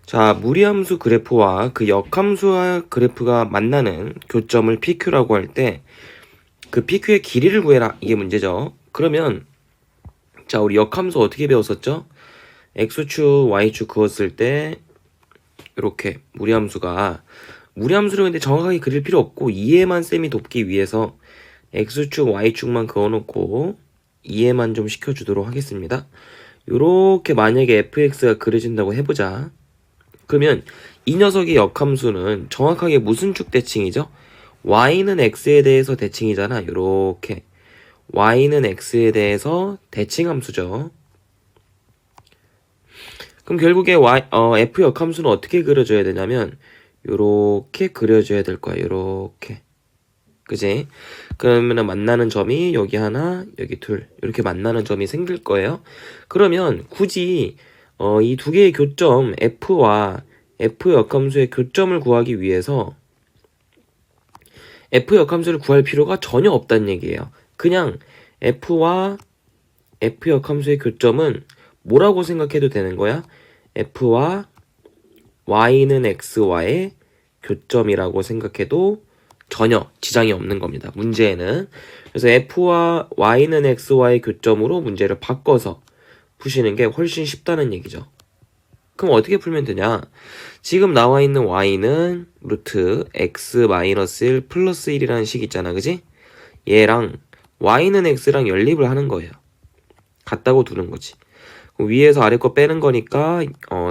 자, 무리함수 그래프와 그 역함수와 그래프가 만나는 교점을 PQ라고 할 때 그 PQ의 길이를 구해라. 이게 문제죠. 그러면 자, 우리 역함수 어떻게 배웠었죠? X축, Y축 그었을 때 이렇게 무리함수를 근데 정확하게 그릴 필요 없고 이해만 쌤이 돕기 위해서 X축, Y축만 그어놓고 이해만 좀 시켜주도록 하겠습니다. 요렇게 만약에 fx가 그려진다고 해보자. 그러면 이 녀석의 역함수는 정확하게 무슨 축 대칭이죠? y는 x에 대해서 대칭이잖아. 요렇게 y는 x에 대해서 대칭함수죠. 그럼 그럼 결국에 f 역함수는 어떻게 그려줘야 되냐면 요렇게 그려줘야 될 거야. 요렇게. 그지? 그러면은 만나는 점이 여기 하나, 여기 둘 이렇게 만나는 점이 생길 거예요. 그러면 굳이 이 두 개의 교점 f와 f 역함수의 교점을 구하기 위해서 f 역함수를 구할 필요가 전혀 없다는 얘기예요. 그냥 f와 f 역함수의 교점은 뭐라고 생각해도 되는 거야? f와 y는 x와의 교점이라고 생각해도 전혀 지장이 없는 겁니다. 문제에는. 그래서 f와 y는 x와의 교점으로 문제를 바꿔서 푸시는 게 훨씬 쉽다는 얘기죠. 그럼 어떻게 풀면 되냐? 지금 나와 있는 y는 루트 x-1 플러스 1이라는 식 있잖아. 그지? 얘랑 y는 x랑 연립을 하는 거예요. 같다고 두는 거지. 위에서 아래 거 빼는 거니까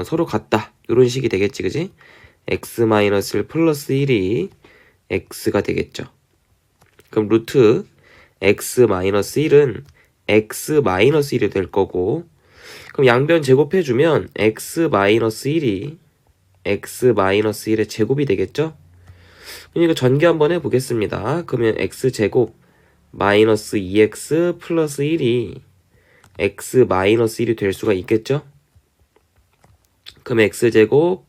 서로 같다. 이런 식이 되겠지. 그지? x-1 플러스 1이 x가 되겠죠. 그럼 루트 x-1은 x-1이 될 거고, 그럼 양변 제곱해주면 x-1이 x-1의 제곱이 되겠죠? 그러니까 전개 한번 해보겠습니다. 그러면 x제곱 마이너스 2x 플러스 1이 x-1이 될 수가 있겠죠? 그럼 x제곱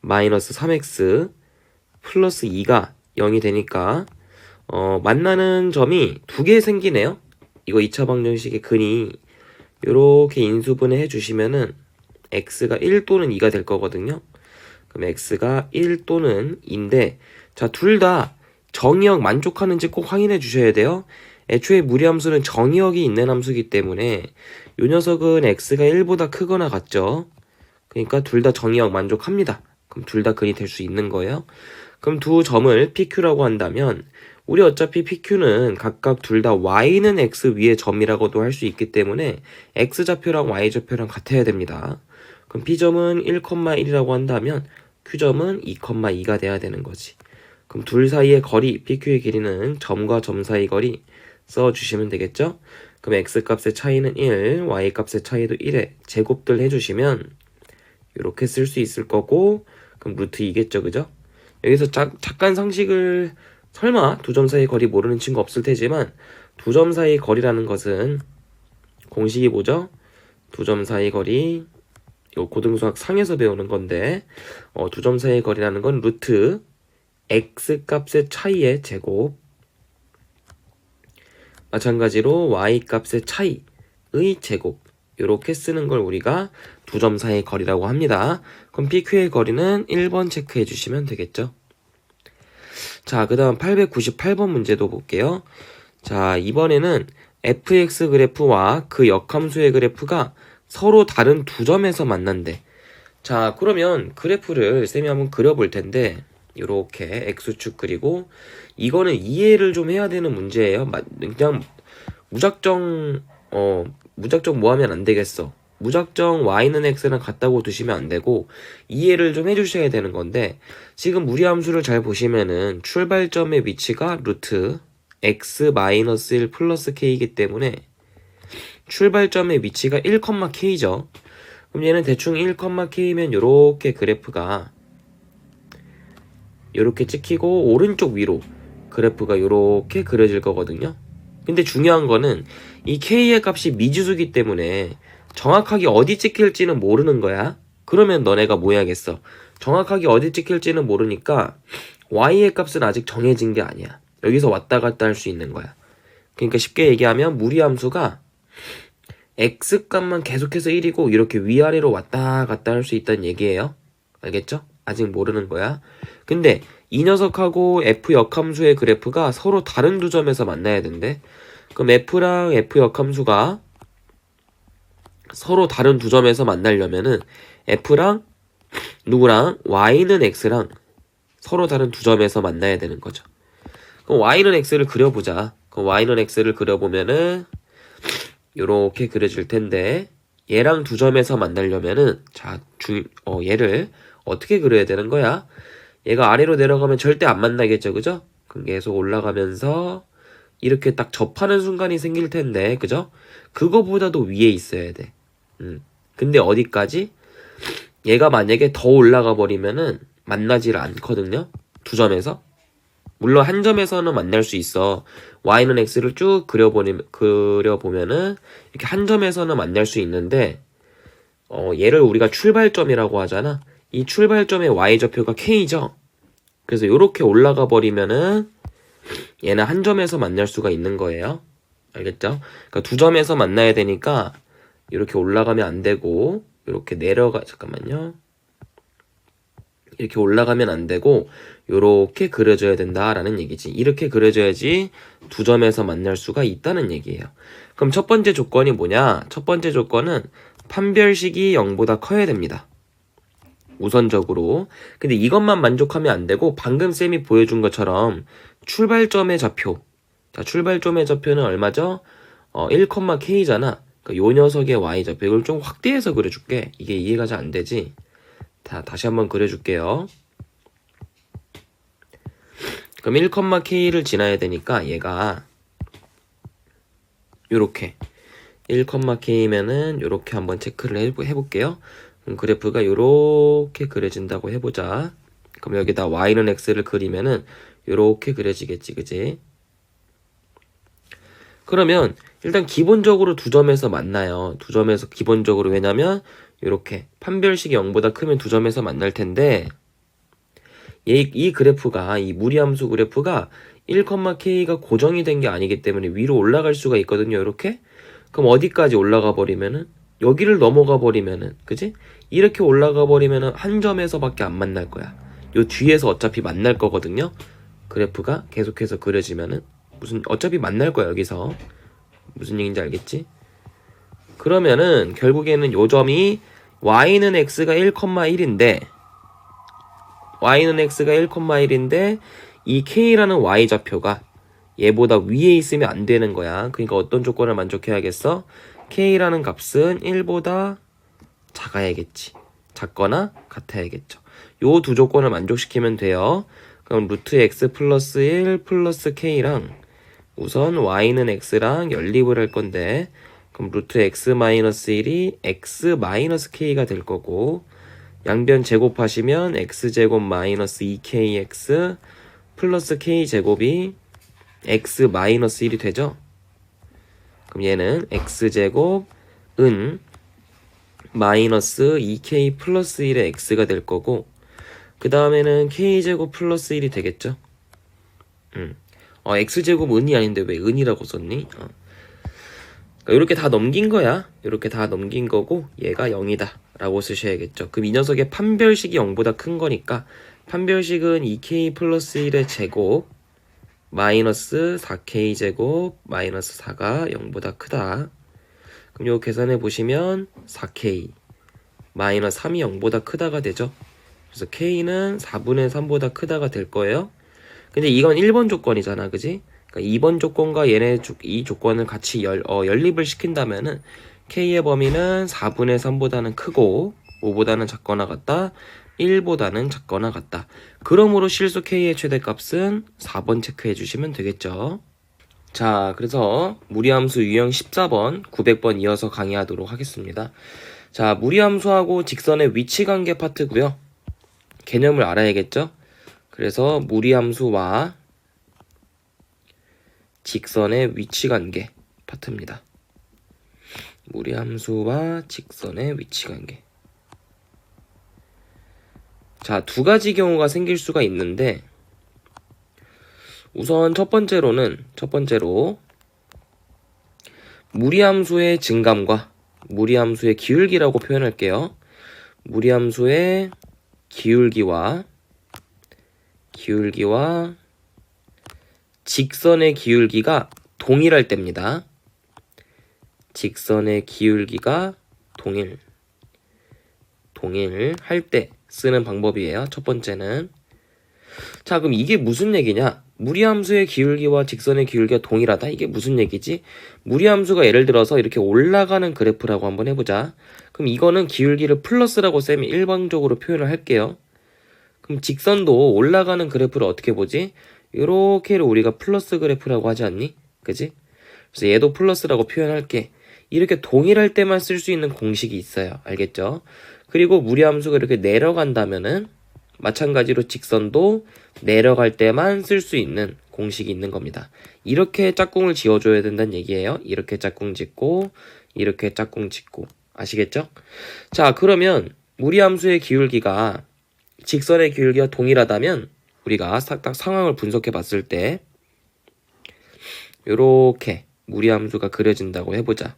마이너스 3x 플러스 2가 0이 되니까 만나는 점이 두 개 생기네요. 이거 2차 방정식의 근이 요렇게 인수분해 해주시면은 x가 1 또는 2가 될 거거든요. 그럼 x가 1 또는 2인데 자, 둘 다 정의역 만족하는지 꼭 확인해 주셔야 돼요. 애초에 무리함수는 정의역이 있는 함수이기 때문에 요 녀석은 x가 1보다 크거나 같죠. 그러니까 둘 다 정의역 만족합니다. 그럼 둘 다 근이 될 수 있는 거예요. 그럼 두 점을 PQ라고 한다면 우리 어차피 PQ는 각각 둘 다 Y는 X 위의 점이라고도 할 수 있기 때문에 X좌표랑 Y좌표랑 같아야 됩니다. 그럼 P점은 1,1이라고 한다면 Q점은 2,2가 돼야 되는 거지. 그럼 둘 사이의 거리, PQ의 길이는 점과 점 사이 거리 써주시면 되겠죠? 그럼 X값의 차이는 1, Y값의 차이도 1에 제곱들 해주시면 이렇게 쓸 수 있을 거고, 그럼 루트 2겠죠, 그죠? 여기서 잠깐 상식을 설마 두 점 사이 거리 모르는 친구 없을 테지만 두 점 사이 거리라는 것은 공식이 뭐죠? 두 점 사이 거리 이거 고등수학 상에서 배우는 건데 두 점 사이 거리라는 건 루트 x 값의 차이의 제곱 마찬가지로 y 값의 차이의 제곱 이렇게 쓰는 걸 우리가 두 점 사이의 거리라고 합니다. 그럼 PQ의 거리는 1번 체크해 주시면 되겠죠. 자, 그 다음 898번 문제도 볼게요. 자, 이번에는 fx 그래프와 그 역함수의 그래프가 서로 다른 두 점에서 만난대. 자, 그러면 그래프를 쌤이 한번 그려볼 텐데 이렇게 x축 그리고 이거는 이해를 좀 해야 되는 문제예요. 그냥 무작정 뭐 하면 안 되겠어. 무작정 y는 x랑 같다고 두시면 안 되고 이해를 좀 해주셔야 되는 건데 지금 무리함수를 잘 보시면은 출발점의 위치가 루트 x-1 플러스 k이기 때문에 출발점의 위치가 1,k죠. 그럼 얘는 대충 1,k면 요렇게 그래프가 요렇게 찍히고 오른쪽 위로 그래프가 요렇게 그려질 거거든요. 근데 중요한 거는 이 k의 값이 미지수기 때문에 정확하게 어디 찍힐지는 모르는 거야. 그러면 너네가 뭐 해야겠어? 정확하게 어디 찍힐지는 모르니까 y의 값은 아직 정해진 게 아니야. 여기서 왔다 갔다 할 수 있는 거야. 그러니까 쉽게 얘기하면 무리함수가 x 값만 계속해서 1이고 이렇게 위아래로 왔다 갔다 할 수 있다는 얘기예요. 알겠죠? 아직 모르는 거야. 근데 이 녀석하고 f 역함수의 그래프가 서로 다른 두 점에서 만나야 된대. 그럼 f랑 f 역함수가 서로 다른 두 점에서 만나려면은 f랑 누구랑 y는 x랑 서로 다른 두 점에서 만나야 되는 거죠. 그럼 y는 x를 그려보자. 그럼 y는 x를 그려보면은 요렇게 그려질 텐데 얘랑 두 점에서 만나려면은 얘를 어떻게 그려야 되는 거야? 얘가 아래로 내려가면 절대 안 만나겠죠, 그죠? 그럼 계속 올라가면서 이렇게 딱 접하는 순간이 생길 텐데, 그죠? 그거보다도 위에 있어야 돼. 근데 어디까지? 얘가 만약에 더 올라가 버리면은 만나지를 않거든요. 두 점에서. 물론 한 점에서는 만날 수 있어. y는 x를 쭉 그려보면은 이렇게 한 점에서는 만날 수 있는데 얘를 우리가 출발점이라고 하잖아. 이 출발점의 y좌표가 k죠. 그래서 이렇게 올라가 버리면은 얘는 한 점에서 만날 수가 있는 거예요. 알겠죠? 그러니까 두 점에서 만나야 되니까 이렇게 올라가면 안 되고 이렇게 잠깐만요. 이렇게 올라가면 안 되고 이렇게 그려줘야 된다라는 얘기지. 이렇게 그려줘야지 두 점에서 만날 수가 있다는 얘기예요. 그럼 첫 번째 조건이 뭐냐? 첫 번째 조건은 판별식이 0보다 커야 됩니다. 우선적으로. 근데 이것만 만족하면 안 되고 방금 쌤이 보여준 것처럼 출발점의 좌표. 자, 출발점의 좌표는 얼마죠? 1,k잖아. 그러니까 요 녀석의 y좌표. 이걸 좀 확대해서 그려줄게. 이게 이해가 잘 안 되지? 다시 한번 그려줄게요. 그럼 1,k를 지나야 되니까 얘가 요렇게 1,k면은 요렇게 한번 체크를 해볼게요. 그래프가 요렇게 그려진다고 해보자. 그럼 여기다 y는 x를 그리면은 요렇게 그려지겠지, 그지? 그러면 일단 기본적으로 두 점에서 만나요. 두 점에서 기본적으로. 왜냐면 요렇게 판별식이 0보다 크면 두 점에서 만날 텐데 이 그래프가, 이 무리함수 그래프가 1,k가 고정이 된 게 아니기 때문에 위로 올라갈 수가 있거든요. 이렇게. 그럼 어디까지 올라가 버리면은 여기를 넘어가 버리면은, 그지? 이렇게 올라가 버리면은 한 점에서밖에 안 만날 거야. 요 뒤에서 어차피 만날 거거든요. 그래프가 계속해서 그려지면은 어차피 만날 거야. 여기서 무슨 얘기인지 알겠지? 그러면은 결국에는 요 점이 y는 x가 1,1인데 y는 x가 1,1인데 이 k라는 y좌표가 얘보다 위에 있으면 안 되는 거야. 그러니까 어떤 조건을 만족해야겠어? k라는 값은 1보다 작아야겠지. 작거나 같아야겠죠. 요 두 조건을 만족시키면 돼요. 그럼 루트 x 플러스 1 플러스 k랑 우선 y는 x랑 연립을 할 건데 그럼 루트 x 마이너스 1이 x 마이너스 k가 될 거고 양변 제곱하시면 x제곱 마이너스 2kx 플러스 k제곱이 x 마이너스 1이 되죠? 그럼 얘는 x제곱은 마이너스 2k 플러스 1의 x가 될 거고 그 다음에는 k제곱 플러스 1이 되겠죠? x제곱 은이 아닌데 왜 은이라고 썼니? 그러니까 이렇게 다 넘긴 거야. 이렇게 다 넘긴 거고 얘가 0이다 라고 쓰셔야겠죠. 그럼 이 녀석의 판별식이 0보다 큰 거니까 판별식은 2k 플러스 1의 제곱 마이너스 4k 제곱 마이너스 4가 0보다 크다. 그럼 요 계산해 보시면 4k 마이너스 3이 0보다 크다가 되죠. 그래서 k는 4분의 3보다 크다가 될 거예요. 근데 이건 1번 조건이잖아, 그지? 그러니까 2번 조건과 이 조건을 같이 연립을 시킨다면은 k의 범위는 4분의 3보다는 크고 5보다는 작거나 같다. 1보다는 작거나 같다. 그러므로 실수 k의 최대값은 4번 체크해 주시면 되겠죠. 자, 그래서 무리함수 유형 14번, 900번 이어서 강의하도록 하겠습니다. 자, 무리함수하고 직선의 위치관계 파트고요. 개념을 알아야겠죠? 그래서 무리함수와 직선의 위치관계 파트입니다. 무리함수와 직선의 위치관계. 자, 두 가지 경우가 생길 수가 있는데 우선 첫 번째로 무리함수의 증감과 무리함수의 기울기라고 표현할게요. 무리함수의 기울기와 직선의 기울기가 동일할 때입니다. 직선의 기울기가 동일할 때 쓰는 방법이에요. 첫 번째는. 자, 그럼 이게 무슨 얘기냐? 무리함수의 기울기와 직선의 기울기가 동일하다? 이게 무슨 얘기지? 무리함수가 예를 들어서 이렇게 올라가는 그래프라고 한번 해보자. 그럼 이거는 기울기를 플러스라고 쌤이 일반적으로 표현을 할게요. 그럼 직선도 올라가는 그래프를 어떻게 보지? 요렇게를 우리가 플러스 그래프라고 하지 않니? 그지? 그래서 얘도 플러스라고 표현할게. 이렇게 동일할 때만 쓸 수 있는 공식이 있어요. 알겠죠? 그리고 무리함수가 이렇게 내려간다면은 마찬가지로 직선도 내려갈 때만 쓸 수 있는 공식이 있는 겁니다. 이렇게 짝꿍을 지어줘야 된다는 얘기예요. 이렇게 짝꿍 짓고 이렇게 짝꿍 짓고 아시겠죠? 자, 그러면 무리함수의 기울기가 직선의 기울기와 동일하다면 우리가 딱 상황을 분석해 봤을 때 요렇게 무리함수가 그려진다고 해보자.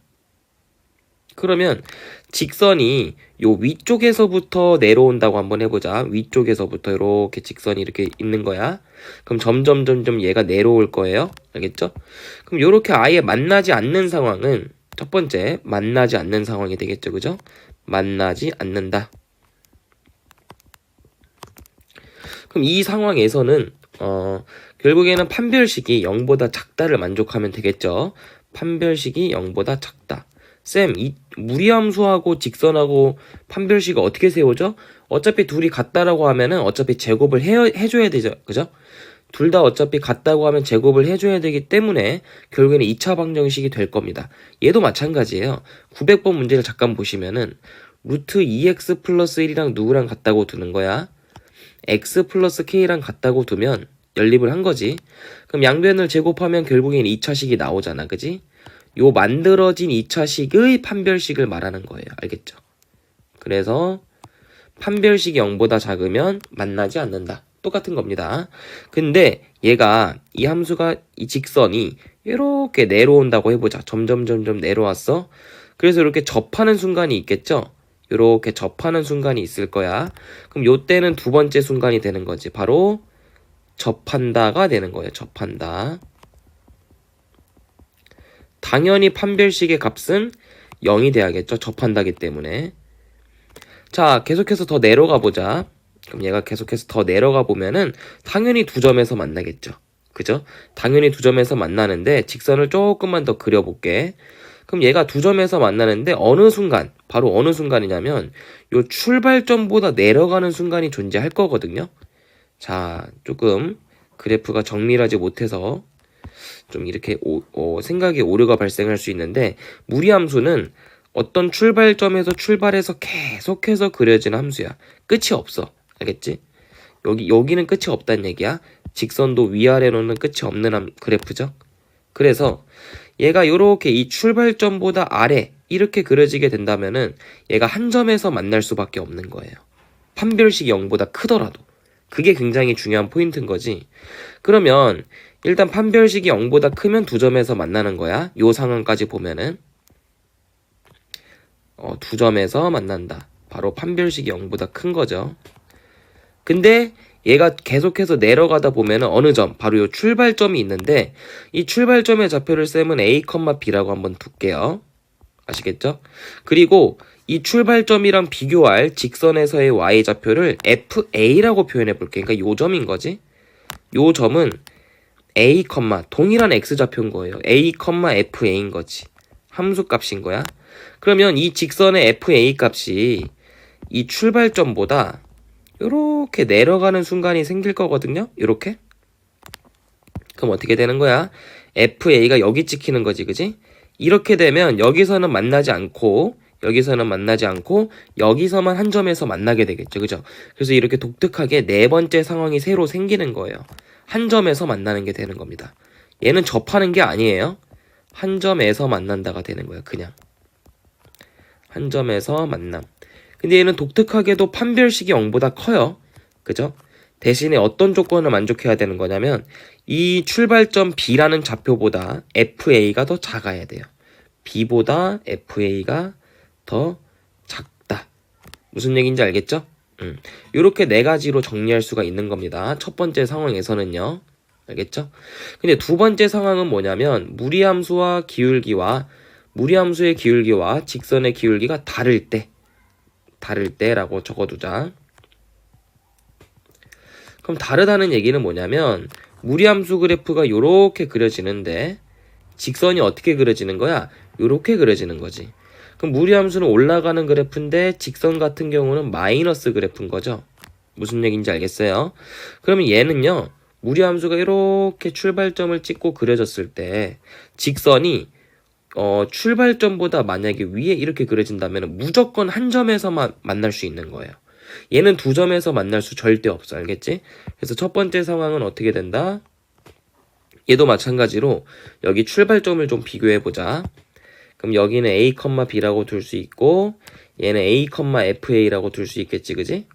그러면 직선이 요 위쪽에서부터 내려온다고 한번 해보자. 위쪽에서부터 이렇게 직선이 이렇게 있는 거야. 그럼 점점 얘가 내려올 거예요. 알겠죠? 그럼 요렇게 아예 만나지 않는 상황은 첫 번째 만나지 않는 상황이 되겠죠. 그죠? 만나지 않는다. 그럼 이 상황에서는 결국에는 판별식이 0보다 작다를 만족하면 되겠죠. 판별식이 0보다 작다. 쌤, 이 무리함수하고 직선하고 판별식이 어떻게 세우죠? 어차피 둘이 같다라고 하면은 어차피 제곱을 해줘야 되죠. 그죠? 둘 다 어차피 같다고 하면 제곱을 해줘야 되기 때문에 결국에는 2차 방정식이 될 겁니다. 얘도 마찬가지예요. 900번 문제를 잠깐 보시면은 루트 2x 플러스 1이랑 누구랑 같다고 두는 거야? x 플러스 k랑 같다고 두면 연립을 한 거지. 그럼 양변을 제곱하면 결국엔 2차식이 나오잖아. 그지? 요 만들어진 2차식의 판별식을 말하는 거예요. 알겠죠? 그래서 판별식이 0보다 작으면 만나지 않는다. 똑같은 겁니다. 근데 얘가 이 함수가 이 직선이 이렇게 내려온다고 해보자. 점점 내려왔어. 그래서 이렇게 접하는 순간이 있겠죠? 이렇게 접하는 순간이 있을 거야. 그럼 요때는 두 번째 순간이 되는 거지. 바로 접한다가 되는 거예요. 접한다. 당연히 판별식의 값은 0이 돼야겠죠. 접한다기 때문에. 자, 계속해서 더 내려가 보자. 그럼 얘가 계속해서 더 내려가 보면은 당연히 두 점에서 만나겠죠. 그죠? 당연히 두 점에서 만나는데 직선을 조금만 더 그려볼게. 그럼 얘가 두 점에서 만나는데 어느 순간, 바로 어느 순간이냐면 요 출발점보다 내려가는 순간이 존재할 거거든요. 자, 조금 그래프가 정밀하지 못해서 좀 이렇게 생각에 오류가 발생할 수 있는데 무리함수는 어떤 출발점에서 출발해서 계속해서 그려지는 함수야. 끝이 없어. 알겠지? 여기는 끝이 없다는 얘기야. 직선도 위아래로는 끝이 없는 그래프죠. 그래서 얘가 요렇게 이 출발점보다 아래 이렇게 그려지게 된다면은 얘가 한 점에서 만날 수밖에 없는 거예요. 판별식이 0보다 크더라도. 그게 굉장히 중요한 포인트인 거지. 그러면 일단 판별식이 0보다 크면 두 점에서 만나는 거야. 요 상황까지 보면은 두 점에서 만난다. 바로 판별식이 0보다 큰 거죠. 근데 얘가 계속해서 내려가다 보면은 어느 점, 바로 요 출발점이 있는데 이 출발점의 좌표를 쌤은 a, b라고 한번 둘게요. 아시겠죠? 그리고 이 출발점이랑 비교할 직선에서의 y 좌표를 fa라고 표현해 볼게요. 그러니까 요 점인 거지. 요 점은 a, 동일한 x 좌표인 거예요. a, fa인 거지. 함수 값인 거야. 그러면 이 직선의 fa 값이 이 출발점보다 요렇게 내려가는 순간이 생길 거거든요. 요렇게. 그럼 어떻게 되는 거야? fa가 여기 찍히는 거지. 그지? 이렇게 되면 여기서는 만나지 않고 여기서는 만나지 않고 여기서만 한 점에서 만나게 되겠죠. 그죠? 그래서 이렇게 독특하게 네 번째 상황이 새로 생기는 거예요. 한 점에서 만나는 게 되는 겁니다. 얘는 접하는 게 아니에요. 한 점에서 만난다가 되는 거예요. 그냥. 한 점에서 만남. 근데 얘는 독특하게도 판별식이 0보다 커요. 그죠? 대신에 어떤 조건을 만족해야 되는 거냐면 이 출발점 B라는 좌표보다 FA가 더 작아야 돼요. B보다 FA가 더 작다. 무슨 얘기인지 알겠죠? 이렇게 네 가지로 정리할 수가 있는 겁니다. 첫 번째 상황에서는요. 알겠죠? 근데 두 번째 상황은 뭐냐면 무리함수의 기울기와 직선의 기울기가 다를 때라고 적어두자. 그럼 다르다는 얘기는 뭐냐면 무리함수 그래프가 요렇게 그려지는데 직선이 어떻게 그려지는 거야? 요렇게 그려지는 거지. 그럼 무리함수는 올라가는 그래프인데 직선 같은 경우는 마이너스 그래프인 거죠. 무슨 얘기인지 알겠어요? 그러면 얘는요. 무리함수가 이렇게 출발점을 찍고 그려졌을 때 직선이 출발점보다 만약에 위에 이렇게 그려진다면 무조건 한 점에서만 만날 수 있는 거예요. 얘는 두 점에서 만날 수 절대 없어. 알겠지? 그래서 첫 번째 상황은 어떻게 된다? 얘도 마찬가지로 여기 출발점을 좀 비교해보자. 그럼 여기는 A, B라고 둘 수 있고 얘는 A, FA라고 둘 수 있겠지, 그지?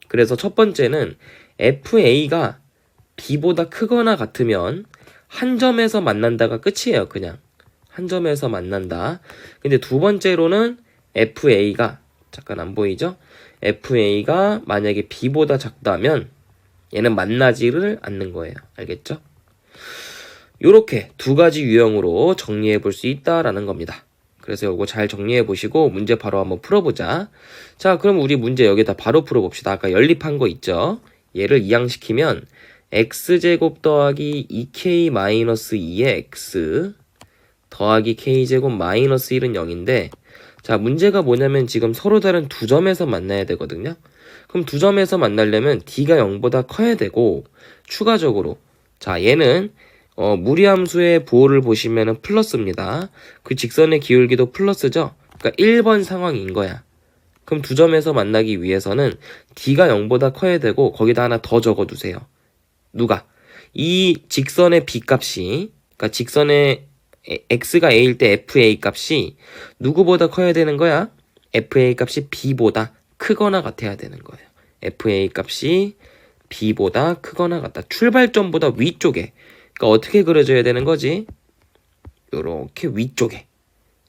그래서 첫 번째는 FA가 B보다 크거나 같으면 한 점에서 만난다가 끝이에요, 그냥. 한 점에서 만난다. 근데 두 번째로는 FA가, 잠깐 안 보이죠? FA가 만약에 B보다 작다면 얘는 만나지를 않는 거예요. 알겠죠? 요렇게 두 가지 유형으로 정리해 볼 수 있다라는 겁니다. 그래서 요거 잘 정리해 보시고 문제 바로 한번 풀어보자. 자, 그럼 우리 문제 여기다 바로 풀어봅시다. 아까 연립한 거 있죠? 얘를 이항시키면 x제곱 더하기 2k-2의 x 더하기 k제곱 마이너스 1은 0인데 자, 문제가 뭐냐면 지금 서로 다른 두 점에서 만나야 되거든요. 그럼 두 점에서 만나려면 d가 0보다 커야 되고 추가적으로 자, 얘는 무리함수의 부호를 보시면은 플러스입니다. 그 직선의 기울기도 플러스죠. 그러니까 1번 상황인 거야. 그럼 두 점에서 만나기 위해서는 d가 0보다 커야 되고 거기다 하나 더 적어두세요. 누가? 이 직선의 b 값이 그러니까 직선의 x가 a일 때 fa 값이 누구보다 커야 되는 거야? fa 값이 b보다 크거나 같아야 되는 거예요. fa 값이 b보다 크거나 같다. 출발점보다 위쪽에. 그러니까 어떻게 그려줘야 되는 거지? 요렇게 위쪽에.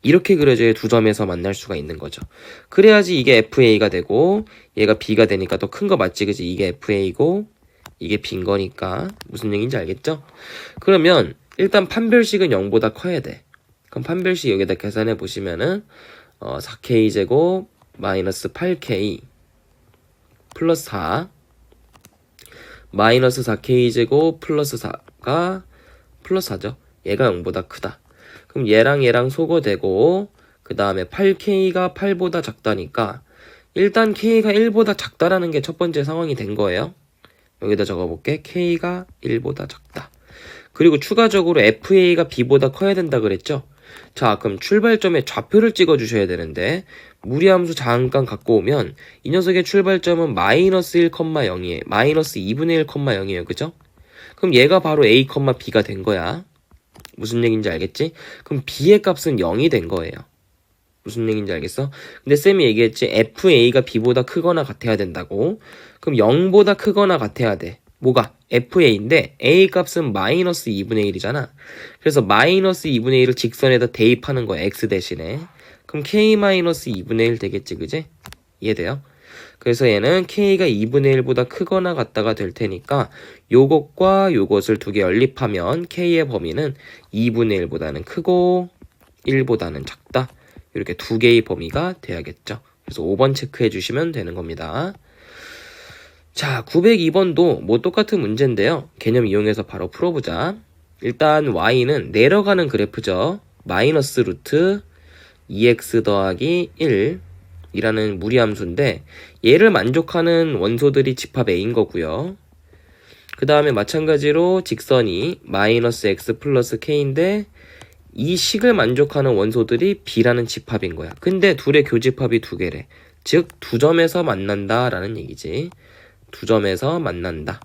이렇게 그려줘야 두 점에서 만날 수가 있는 거죠. 그래야지 이게 FA가 되고 얘가 B가 되니까 더 큰 거 맞지, 그지? 이게 FA고 이게 B인 거니까 무슨 얘기인지 알겠죠? 그러면 일단 판별식은 0보다 커야 돼. 그럼 판별식 여기다 계산해 보시면은 4K제곱 마이너스 8K 플러스 4 마이너스 4K제곱 플러스 4가 플러스 4죠. 얘가 0보다 크다. 그럼 얘랑 얘랑 소거되고 그 다음에 8K가 8보다 작다니까 일단 K가 1보다 작다라는 게 첫 번째 상황이 된 거예요. 여기다 적어볼게. K가 1보다 작다. 그리고 추가적으로 FA가 B보다 커야 된다 그랬죠? 자, 그럼 출발점에 좌표를 찍어주셔야 되는데 무리함수 잠깐 갖고 오면 이 녀석의 출발점은 마이너스 1,0이에요. 마이너스 2분의 1,0이에요. 그죠? 그럼 얘가 바로 A, B가 된 거야. 무슨 얘기인지 알겠지? 그럼 B의 값은 0이 된 거예요. 무슨 얘기인지 알겠어? 근데 쌤이 얘기했지 FA가 B보다 크거나 같아야 된다고. 그럼 0보다 크거나 같아야 돼. 뭐가? FA인데 A 값은 마이너스 2분의 1이잖아. 그래서 마이너스 2분의 1을 직선에다 대입하는 거야. X 대신에. 그럼 K 마이너스 2분의 1 되겠지, 그지? 이해돼요? 그래서 얘는 K가 2분의 1보다 크거나 같다가 될 테니까 요것과 요것을 두 개 연립하면 K의 범위는 2분의 1보다는 크고 1보다는 작다. 이렇게 두 개의 범위가 돼야겠죠. 그래서 5번 체크해 주시면 되는 겁니다. 자, 902번도 뭐 똑같은 문제인데요. 개념 이용해서 바로 풀어보자. 일단 y는 내려가는 그래프죠. 마이너스 루트 2x 더하기 1 이라는 무리함수인데 얘를 만족하는 원소들이 집합 A인 거고요. 그 다음에 마찬가지로 직선이 마이너스 x 플러스 k인데 이 식을 만족하는 원소들이 B라는 집합인 거야. 근데 둘의 교집합이 두 개래. 즉 두 점에서 만난다 라는 얘기지. 두 점에서 만난다.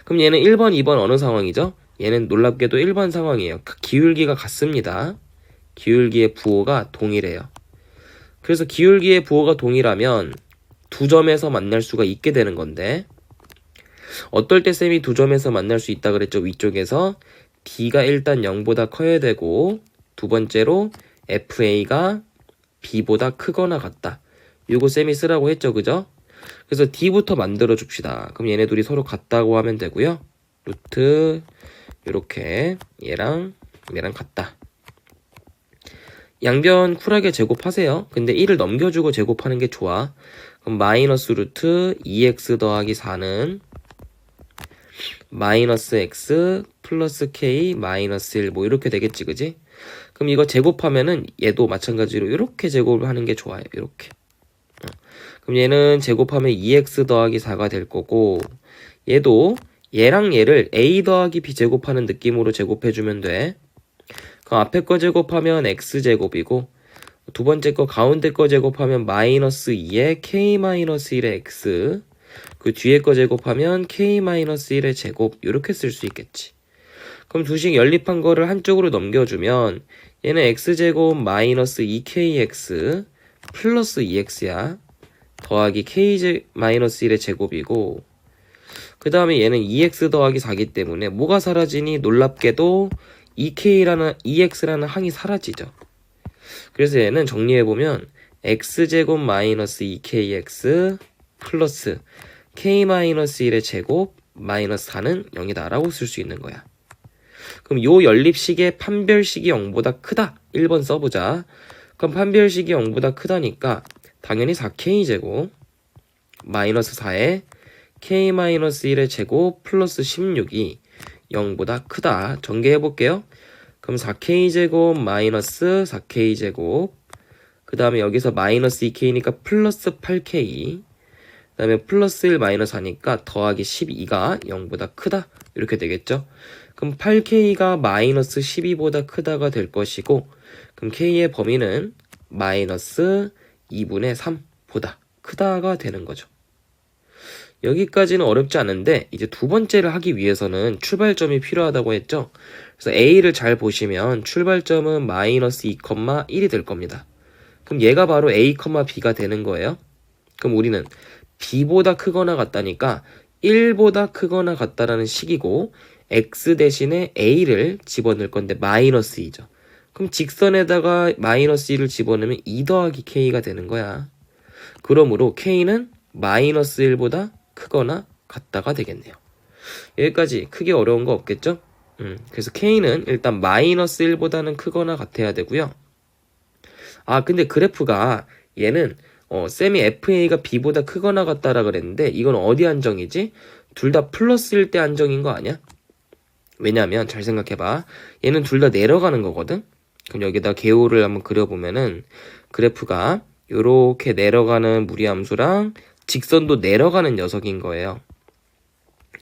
그럼 얘는 1번, 2번 어느 상황이죠? 얘는 놀랍게도 1번 상황이에요. 기울기가 같습니다. 기울기의 부호가 동일해요. 그래서 기울기의 부호가 동일하면 두 점에서 만날 수가 있게 되는 건데 어떨 때 쌤이 두 점에서 만날 수 있다 그랬죠? 위쪽에서 D가 일단 0보다 커야 되고 두 번째로 FA가 B보다 크거나 같다. 요거 쌤이 쓰라고 했죠, 그죠? 그래서 D부터 만들어 줍시다. 그럼 얘네 둘이 서로 같다고 하면 되고요. 루트 이렇게 얘랑 얘랑 같다. 양변 쿨하게 제곱하세요. 근데 1을 넘겨주고 제곱하는 게 좋아. 그럼 마이너스 루트 2x 더하기 4는 마이너스 x 플러스 k 마이너스 1 뭐 이렇게 되겠지, 그지? 그럼 이거 제곱하면은 얘도 마찬가지로 이렇게 제곱을 하는 게 좋아요. 이렇게. 그럼 얘는 제곱하면 2x 더하기 4가 될 거고 얘도 얘랑 얘를 a 더하기 b 제곱하는 느낌으로 제곱해주면 돼. 그 앞에 거 제곱하면 x제곱이고 두 번째 거 가운데 거 제곱하면 마이너스 2에 k-1의 x 그 뒤에 거 제곱하면 k-1의 제곱 이렇게 쓸 수 있겠지. 그럼 두식 연립한 거를 한쪽으로 넘겨주면 얘는 x제곱 마이너스 2kx 플러스 2x야. 더하기 k-1의 제곱이고 그 다음에 얘는 2x 더하기 4기 때문에 뭐가 사라지니? 놀랍게도 2x라는 항이 사라지죠. 그래서 얘는 정리해보면 x제곱 마이너스 2kx 플러스 k-1의 제곱 마이너스 4는 0이다 라고 쓸 수 있는 거야. 그럼 요 연립식의 판별식이 0보다 크다. 1번 써보자. 그럼 판별식이 0보다 크다니까 당연히 4k제곱 마이너스 4에 k-1의 제곱 플러스 16이 0보다 크다. 전개해볼게요. 그럼 4k제곱 마이너스 4k제곱 그 다음에 여기서 마이너스 2k니까 플러스 8k 그 다음에 플러스 1 마이너스 4니까 더하기 12가 0보다 크다. 이렇게 되겠죠. 그럼 8k가 마이너스 12보다 크다가 될 것이고 그럼 k의 범위는 마이너스 2분의 3보다 크다가 되는 거죠. 여기까지는 어렵지 않은데 이제 두 번째를 하기 위해서는 출발점이 필요하다고 했죠. 그래서 A를 잘 보시면 출발점은 마이너스 2,1이 될 겁니다. 그럼 얘가 바로 A, B가 되는 거예요. 그럼 우리는 B보다 크거나 같다니까 1보다 크거나 같다라는 식이고 X 대신에 A를 집어넣을 건데 마이너스 2죠. 그럼 직선에다가 마이너스 2를 집어넣으면 2 더하기 K가 되는 거야. 그러므로 K는 마이너스 1보다 크거나 같다가 되겠네요. 여기까지 크게 어려운 거 없겠죠? 그래서 K는 일단 마이너스 1보다는 크거나 같아야 되고요. 아 근데 그래프가 얘는 쌤이 FA가 B보다 크거나 같다라 그랬는데 이건 어디 안정이지? 둘 다 플러스일 때 안정인 거 아니야? 왜냐면 잘 생각해봐. 얘는 둘 다 내려가는 거거든? 그럼 여기다 개요를 한번 그려보면은 그래프가 요렇게 내려가는 무리함수랑 직선도 내려가는 녀석인 거예요.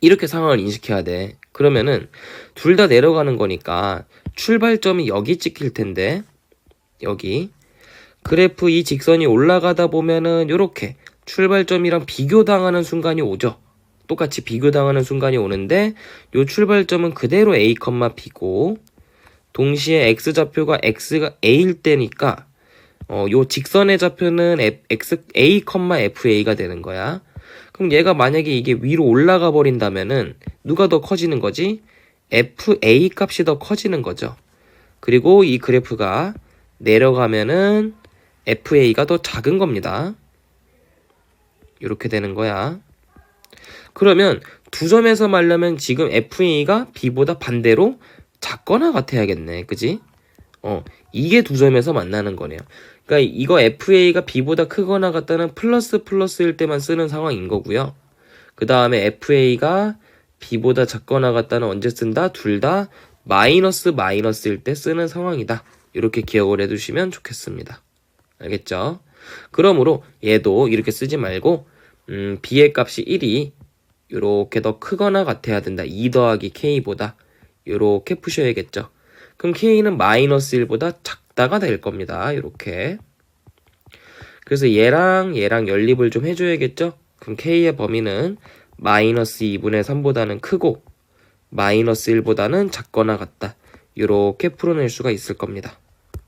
이렇게 상황을 인식해야 돼. 그러면은 둘 다 내려가는 거니까 출발점이 여기 찍힐 텐데 여기 그래프 이 직선이 올라가다 보면은 요렇게 출발점이랑 비교당하는 순간이 오죠. 똑같이 비교당하는 순간이 오는데 요 출발점은 그대로 A, B고 동시에 X좌표가 X가 A일 때니까 요 직선의 좌표는 A, FA가 되는 거야. 그럼 얘가 만약에 이게 위로 올라가 버린다면은 누가 더 커지는 거지? FA 값이 더 커지는 거죠. 그리고 이 그래프가 내려가면은 FA가 더 작은 겁니다. 이렇게 되는 거야. 그러면 두 점에서 말려면 지금 FA가 B보다 반대로 작거나 같아야겠네. 그지? 이게 두 점에서 만나는 거네요. 그러니까 이거 FA가 B보다 크거나 같다는 플러스일 때만 쓰는 상황인 거고요. 그 다음에 FA가 B보다 작거나 같다는 언제 쓴다? 둘 다 마이너스일 때 쓰는 상황이다. 이렇게 기억을 해두시면 좋겠습니다. 알겠죠? 그러므로 얘도 이렇게 쓰지 말고 B의 값이 1이 이렇게 더 크거나 같아야 된다. 2 더하기 K보다 이렇게 푸셔야겠죠. 그럼 K는 마이너스 1보다 작다가 될 겁니다. 이렇게. 그래서 얘랑 연립을 좀 해줘야겠죠. 그럼 K의 범위는 마이너스 2분의 3보다는 크고 마이너스 1보다는 작거나 같다. 이렇게 풀어낼 수가 있을 겁니다.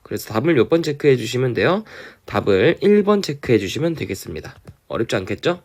그래서 답을 몇 번 체크해 주시면 돼요? 답을 1번 체크해 주시면 되겠습니다. 어렵지 않겠죠?